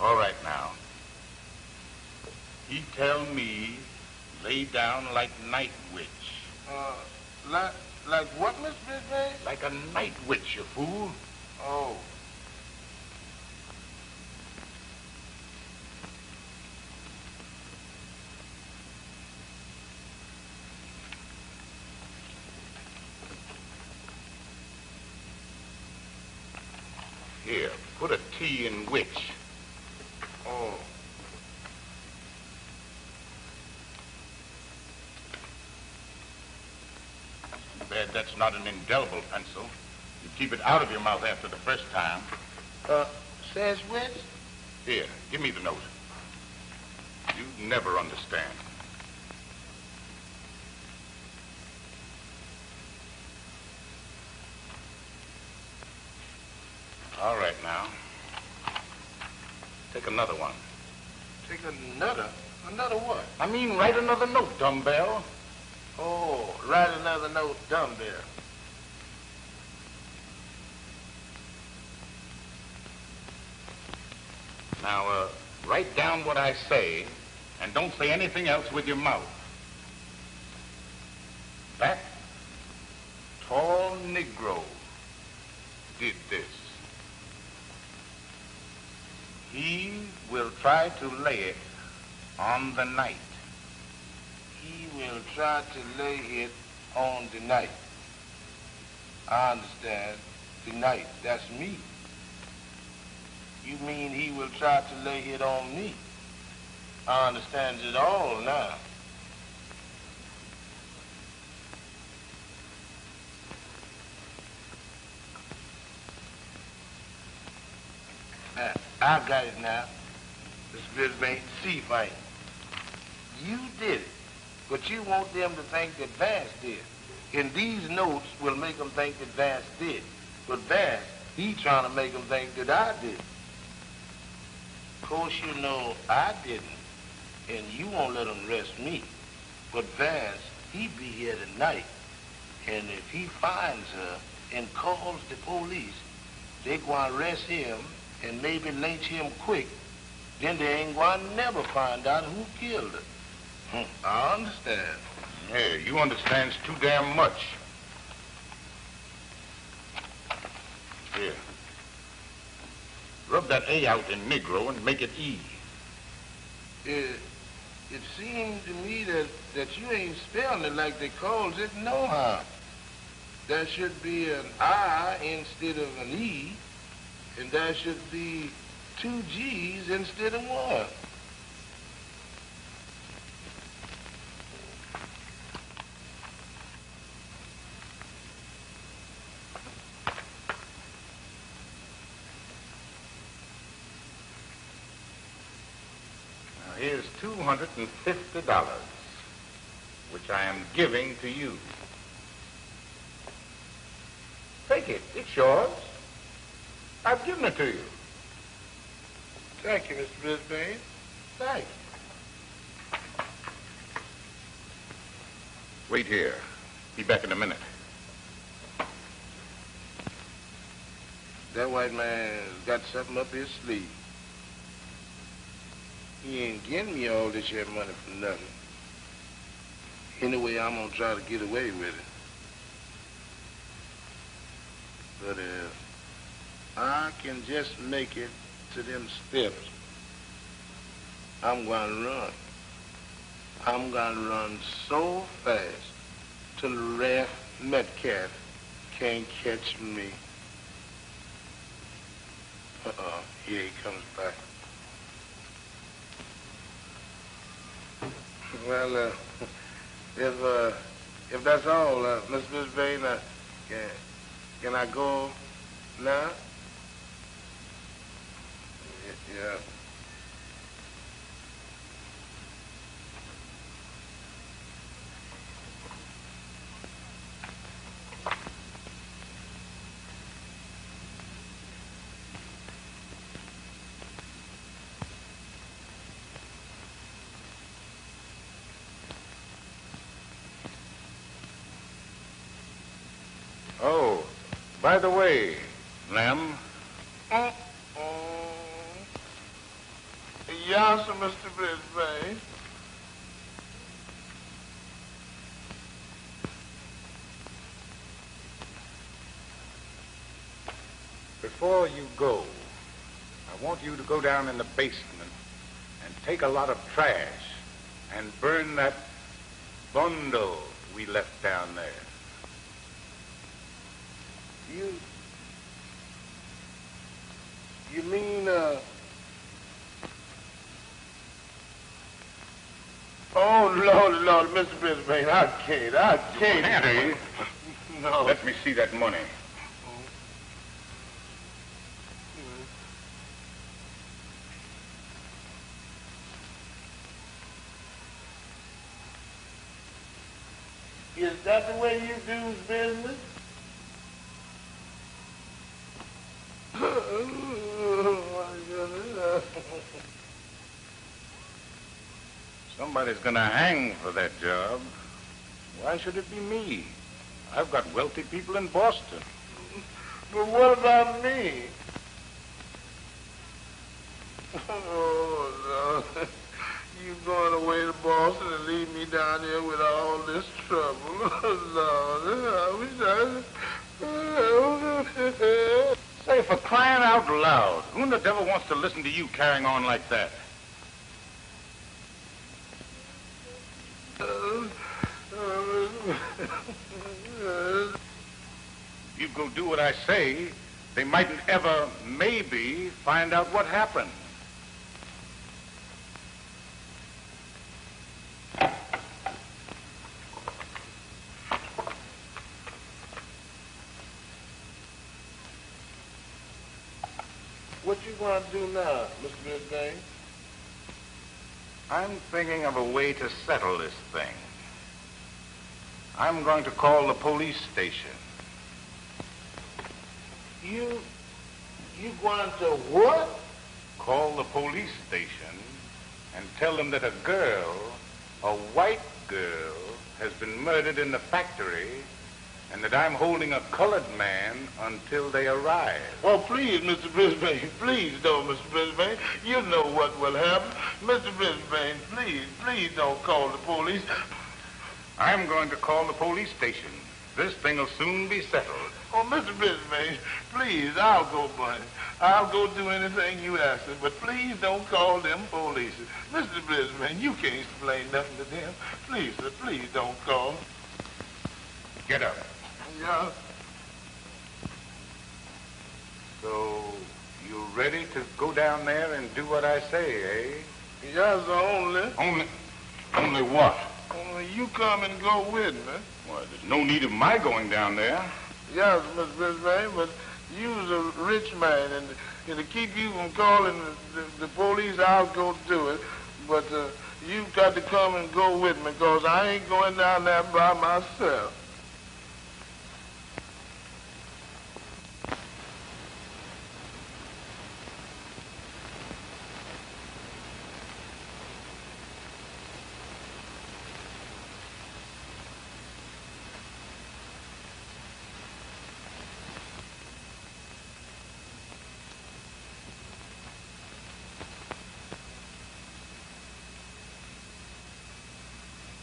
All right, now. He tell me, lay down like night witch. Like what, Miss Brisbane? Like a night witch, you fool. Oh. Here, put a T in witch. Oh. Too bad that's not an indelible pencil. You keep it out of your mouth after the first time. Says witch? Here, give me the note. You'd never understand. All right, now. Take another one. Take another? Another what? I mean, write another note, dumbbell. Oh, write another note, dumbbell. Now, write down what I say, and don't say anything else with your mouth. That tall Negro did this. He will try to lay it on the night. He will try to lay it on the night. I understand. The night, that's me. You mean he will try to lay it on me? I understand it all now. I got it now. Mr. Brisbane, see, Frank, you did it, but you want them to think that Vance did. And these notes will make them think that Vance did. But Vance, he trying to make them think that I did. Of course, you know I didn't, and you won't let them arrest me. But Vance, he be here tonight, and if he finds her and calls the police, they gonna arrest him and maybe lynch him quick. Then they ain't gonna never find out who killed her. I understand. Yeah, you understands too damn much. Here. Rub that A out in Negro and make it E. It seemed to me that you ain't spelling it like they calls it nohow. There should be an I instead of an E, and there should be 2 G's instead of 1. Here's $250, which I am giving to you. Take it. It's yours. I've given it to you. Thank you, Mr. Brisbane. Thanks. Wait here. Be back in a minute. That white man's got something up his sleeve. He ain't getting me all this here money for nothing. Anyway, I'm gonna try to get away with it. But if I can just make it to them steps, I'm gonna run. I'm gonna run so fast till Ralph Metcalf can't catch me. Here he comes back. Well, if that's all, Miss Brisbane, can I go now? Yeah. Oh, by the way, Lem. Yes, Mr. Brisbane. Before you go, I want you to go down in the basement and take a lot of trash and burn that bundle we left down there. You mean, oh, Lord, Mr. Brisbane, I can't. Henry, No. let me see that money. Is that the way you do business? Somebody's gonna hang for that job. Why should it be me? I've got wealthy people in Boston. But what about me? Oh, Lord. You going away to Boston and leave me down here with all this trouble? Oh, Lord. I wish I... Say, for crying out loud, who in the devil wants to listen to you carrying on like that? You go do what I say, they mightn't ever, maybe, find out what happened. What you going to do now, Mr. Brisbane? I'm thinking of a way to settle this thing. I'm going to call the police station. You going to what? Call the police station and tell them that a girl, a white girl, has been murdered in the factory and that I'm holding a colored man until they arrive. Oh, please, Mr. Brisbane, please don't, Mr. Brisbane. You know what will happen. Mr. Brisbane, please don't call the police. I'm going to call the police station. This thing will soon be settled. Oh, Mr. Brisbane, please, I'll go, buddy. I'll go do anything you ask me, but please don't call them police. Mr. Brisbane, you can't explain nothing to them. Please, sir, please don't call. Get up. Yeah. So, you ready to go down there and do what I say, eh? Yes, only. Only what? Only you come and go with me. Why, there's no need of my going down there. Yes, Mr. Brisbane, but you's a rich man, and to keep you from calling the police, I'll go do it. But you've got to come and go with me, because I ain't going down there by myself.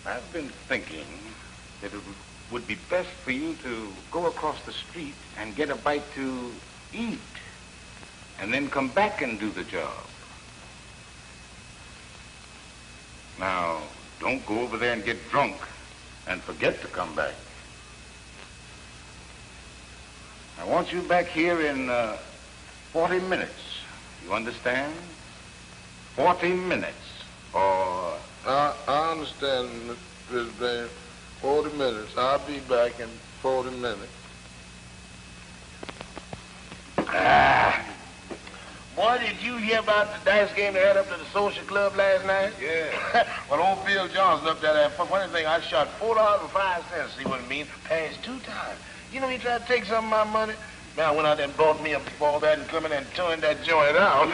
I've been thinking that it would be best for you to go across the street and get a bite to eat, and then come back and do the job. Now, don't go over there and get drunk and forget to come back. I want you back here in 40 minutes. You understand? 40 minutes, or... I understand, Mr. Brisbane. 40 minutes. I'll be back in 40 minutes. Boy, did you hear about the dice game they had up to the social club last night? Yeah. Well, old Phil Johnson up there, that funny thing, I shot $4.05, see what I mean? Passed 2 times. You know, he tried to take some of my money. Man, I went out there and bought me a ball bat and come in and turned that joint out.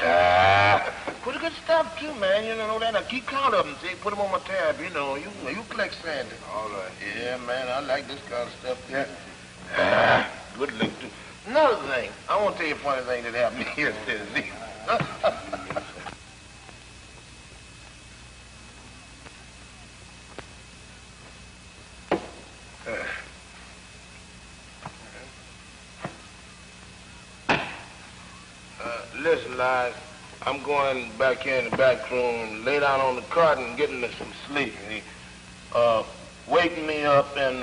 Yeah. Pretty good stuff, too, man. You know that. Now, keep count of them, see? Put them on my tab, you know. You collect Sandy. All right. Yeah, man, I like this kind of stuff, yeah. Good look, too. Another thing, I want to tell you a funny thing that happened yesterday. Listen, Liz, I'm going back here in the back room and lay down on the cot and getting some sleep. Wake me up in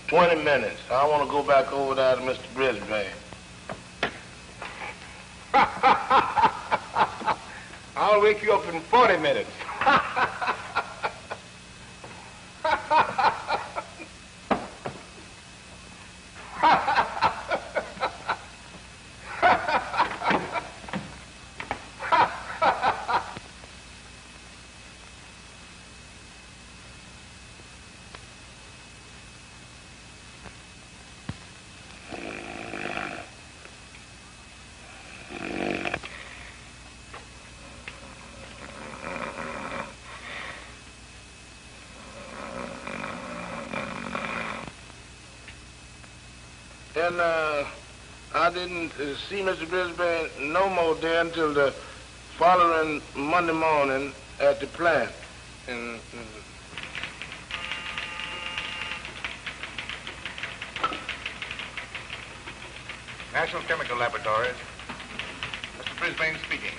20 minutes. I want to go back over there to Mr. Brisbane. I'll wake you up in 40 minutes. And I didn't see Mr. Brisbane no more there until the following Monday morning at the plant. And National Chemical Laboratories. Mr. Brisbane speaking.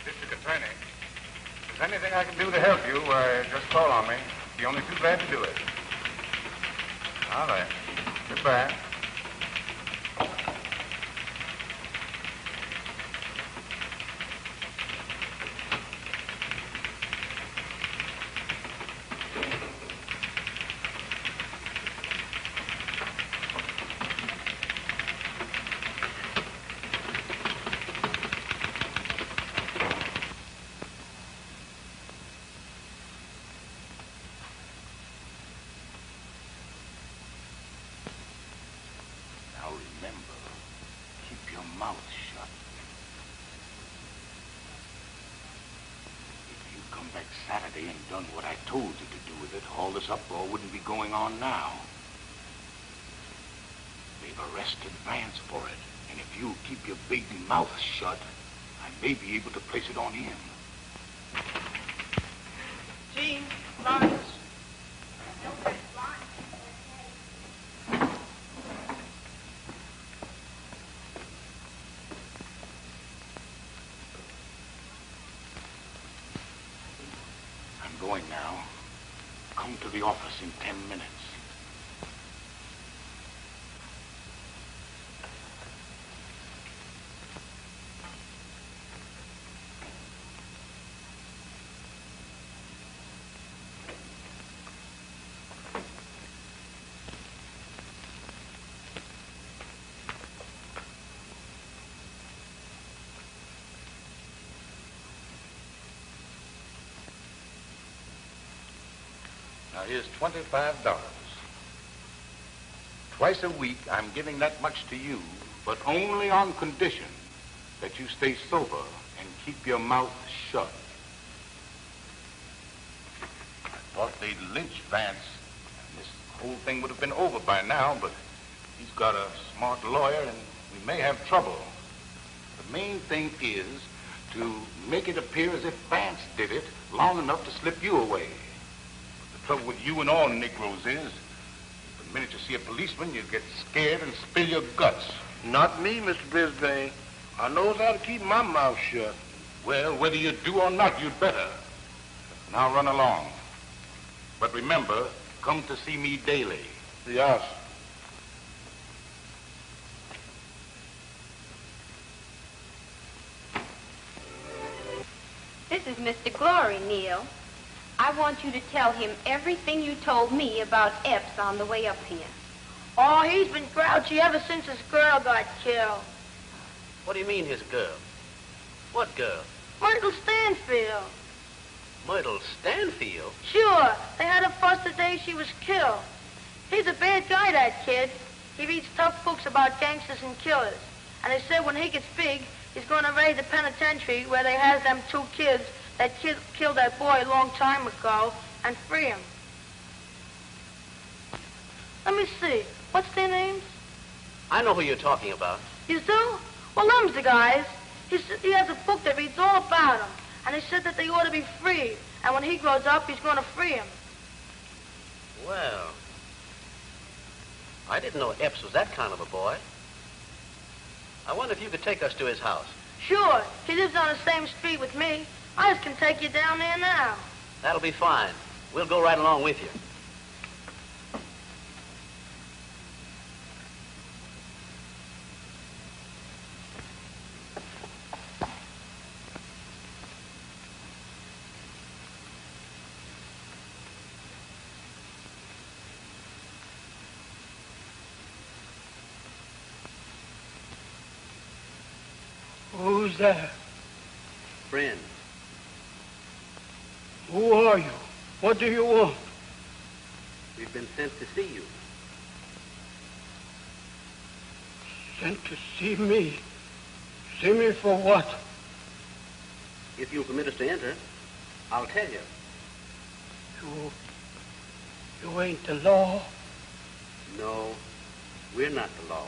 District Attorney. If there's anything I can do to help you, why, just call on me. Be only too glad to do it. All right. Goodbye. mouth shut. If you come back Saturday and done what I told you to do with it, all this uproar wouldn't be going on now. They've arrested Vance for it. And if you keep your big mouth shut, I may be able to place it on him. Gene, Lawrence. I'm going now. Come to the office in 10 minutes. Now, here's $25. Twice a week, I'm giving that much to you, but only on condition that you stay sober and keep your mouth shut. I thought they'd lynch Vance, and this whole thing would have been over by now, but he's got a smart lawyer, and we may have trouble. The main thing is to make it appear as if Vance did it long enough to slip you away. The trouble with you and all Negroes is, the minute you see a policeman, you get scared and spill your guts. Not me, Mr. Brisbane. I knows how to keep my mouth shut. Well, whether you do or not, you'd better. Now run along. But remember, come to see me daily. Yes. This is Mr. Glory, Neil. I want you to tell him everything you told me about Epps on the way up here. Oh, he's been grouchy ever since his girl got killed. What do you mean, his girl? What girl? Myrtle Stanfield. Myrtle Stanfield? Sure, they had a fuss the day she was killed. He's a bad guy, that kid. He reads tough books about gangsters and killers. And they said when he gets big, he's going to raid the penitentiary where they has them two kids that killed that boy a long time ago and free him. Let me see. What's their names? I know who you're talking about. You do? Well, them's the guys. He has a book that reads all about them. And they said that they ought to be free. And when he grows up, he's going to free him. Well, I didn't know Epps was that kind of a boy. I wonder if you could take us to his house. Sure. He lives on the same street with me. I just can take you down there now. That'll be fine. We'll go right along with you. Who's there? Friend. Who are you? What do you want? We've been sent to see you. Sent to see me? See me for what? If you'll permit us to enter, I'll tell you. You ain't the law? No, we're not the law.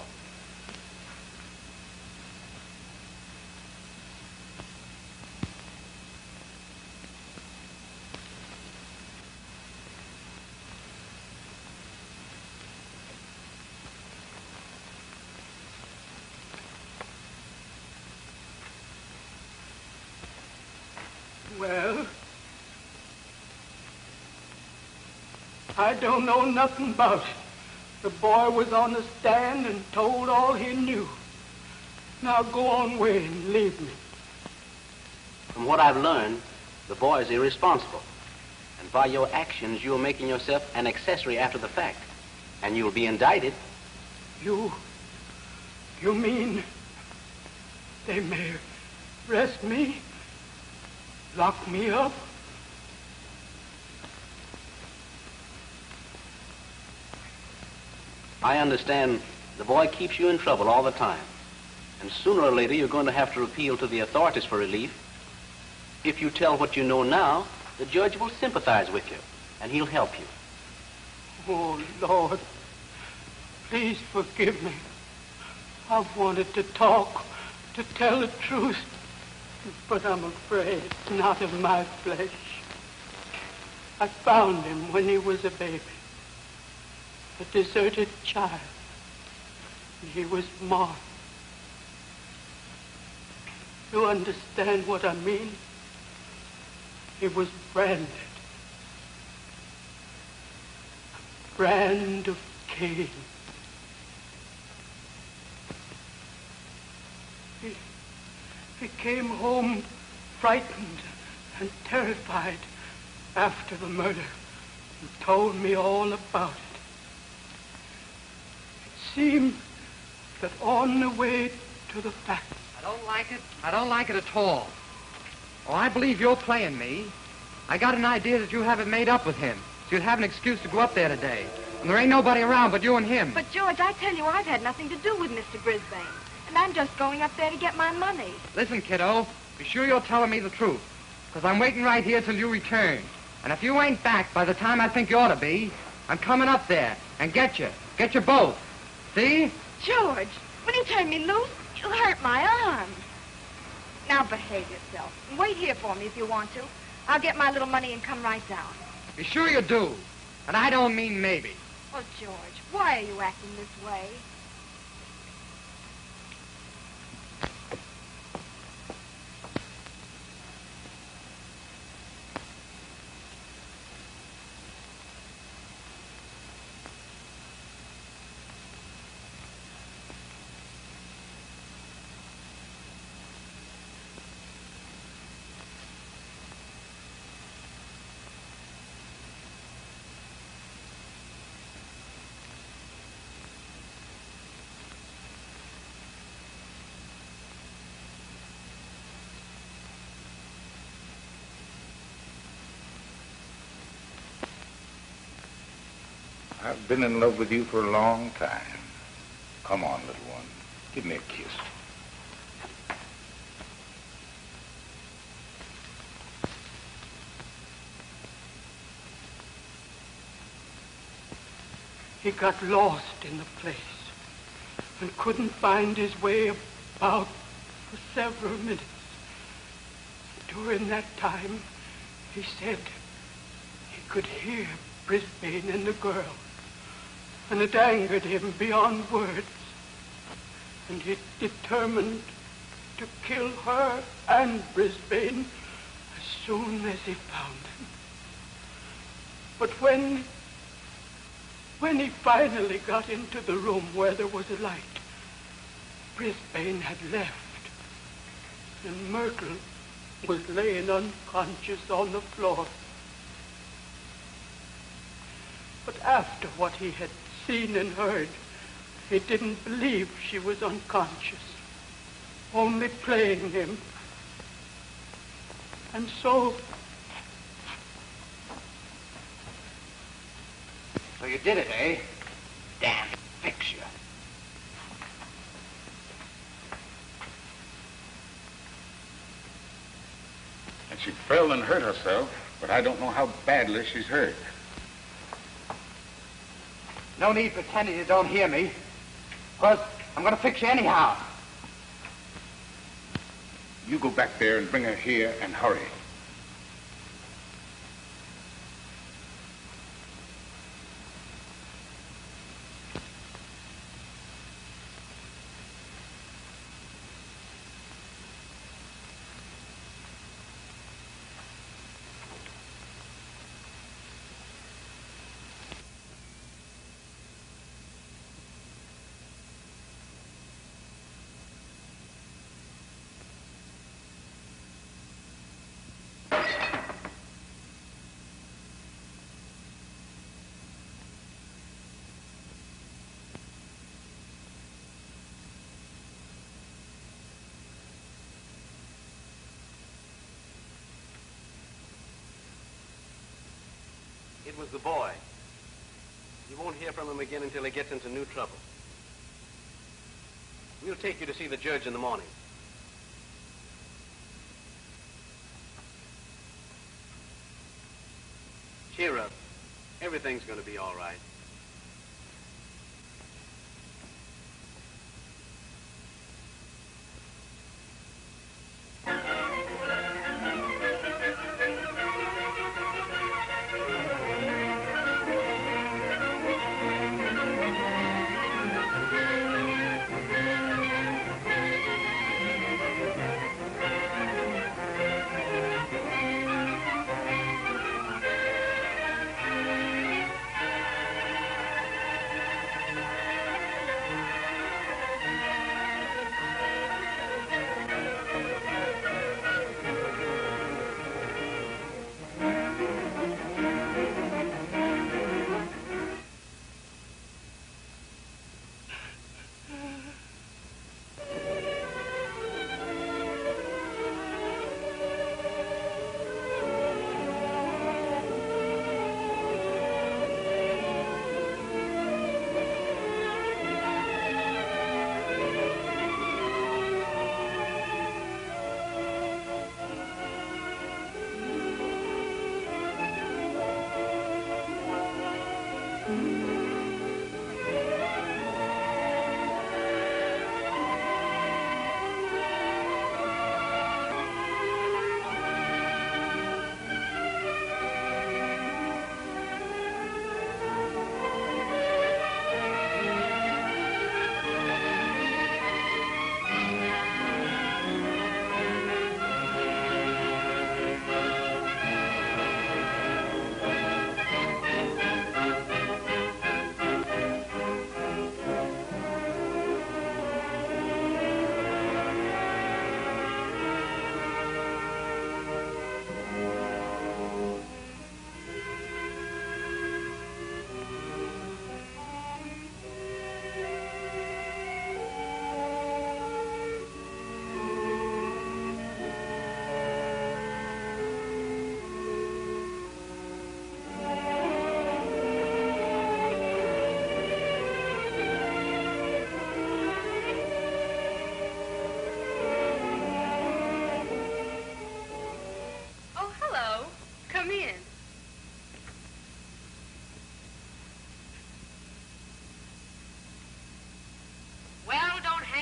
Well, I don't know nothing about it. The boy was on the stand and told all he knew. Now go on away and leave me. From what I've learned, the boy is irresponsible. And by your actions, you're making yourself an accessory after the fact. And you'll be indicted. You mean they may arrest me? Lock me up? I understand the boy keeps you in trouble all the time. And sooner or later, you're going to have to appeal to the authorities for relief. If you tell what you know now, the judge will sympathize with you, and he'll help you. Oh, Lord, please forgive me. I've wanted to talk, to tell the truth, but I'm afraid it's not of my flesh. I found him when he was a baby, a deserted child, and he was marked. You understand what I mean? He was branded. A brand of Cain. He came home frightened and terrified after the murder and told me all about it. It seemed that on the way to the factory. I don't like it. I don't like it at all. Oh, I believe you're playing me. I got an idea that you have it made up with him, so you'd have an excuse to go up there today. And there ain't nobody around but you and him. But, George, I tell you, I've had nothing to do with Mr. Brisbane. And I'm just going up there to get my money. Listen, kiddo, be sure you're telling me the truth, because I'm waiting right here till you return. And if you ain't back by the time I think you ought to be, I'm coming up there and get you. Get you both. See? George, when you turn me loose, you'll hurt my arm. Now behave yourself. And wait here for me if you want to. I'll get my little money and come right down. Be sure you do. And I don't mean maybe. Oh, George, why are you acting this way? I've been in love with you for a long time. Come on, little one. Give me a kiss. He got lost in the place and couldn't find his way about for several minutes. During that time, he said he could hear Brisbane and the girl, and it angered him beyond words. And he determined to kill her and Brisbane as soon as he found them. But when he finally got into the room where there was a light, Brisbane had left, and Myrtle was laying unconscious on the floor. But after what he had seen and heard, he didn't believe she was unconscious, only playing him. And so you did it, eh? Damn fix you. And she fell and hurt herself, but I don't know how badly she's hurt. No need pretending you don't hear me, because I'm going to fix you anyhow. You go back there and bring her here and hurry. It was the boy. You won't hear from him again until he gets into new trouble. We'll take you to see the judge in the morning. Cheer up. Everything's going to be all right.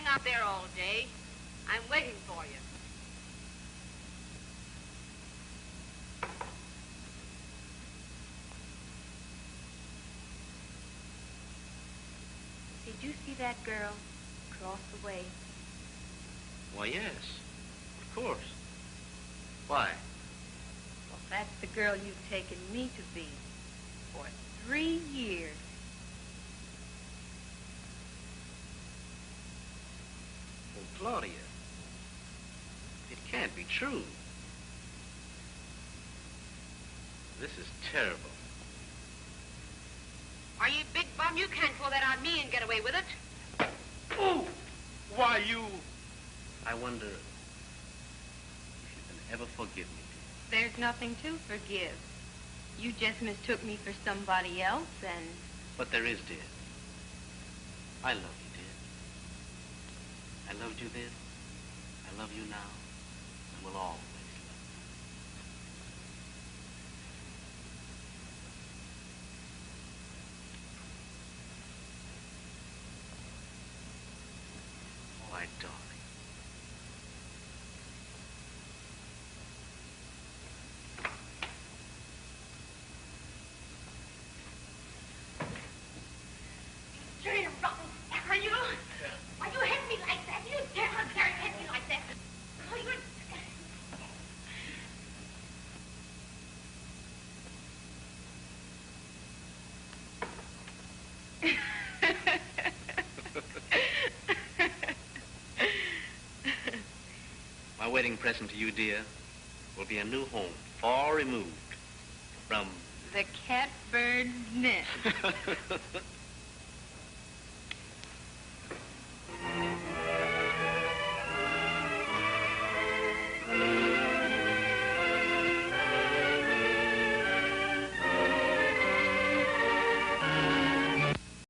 Out there all day. I'm waiting for you. Did you see that girl across the way? Why, yes. Of course. Why? Well, that's the girl you've taken me to be for 3 years. Claudia, it can't be true. This is terrible. Are you big bum? You can't pull that on me and get away with it. Oh! Why, you... I wonder if you can ever forgive me. There's nothing to forgive. You just mistook me for somebody else and... But there is, dear. I love you. I loved you then, I love you now, and will always love you. My darling. You're a rotten sucker, you. Why you hit me like that? You dare hit me like that. Oh, you're... My wedding present to you, dear, will be a new home, far removed from... the catbird's nest.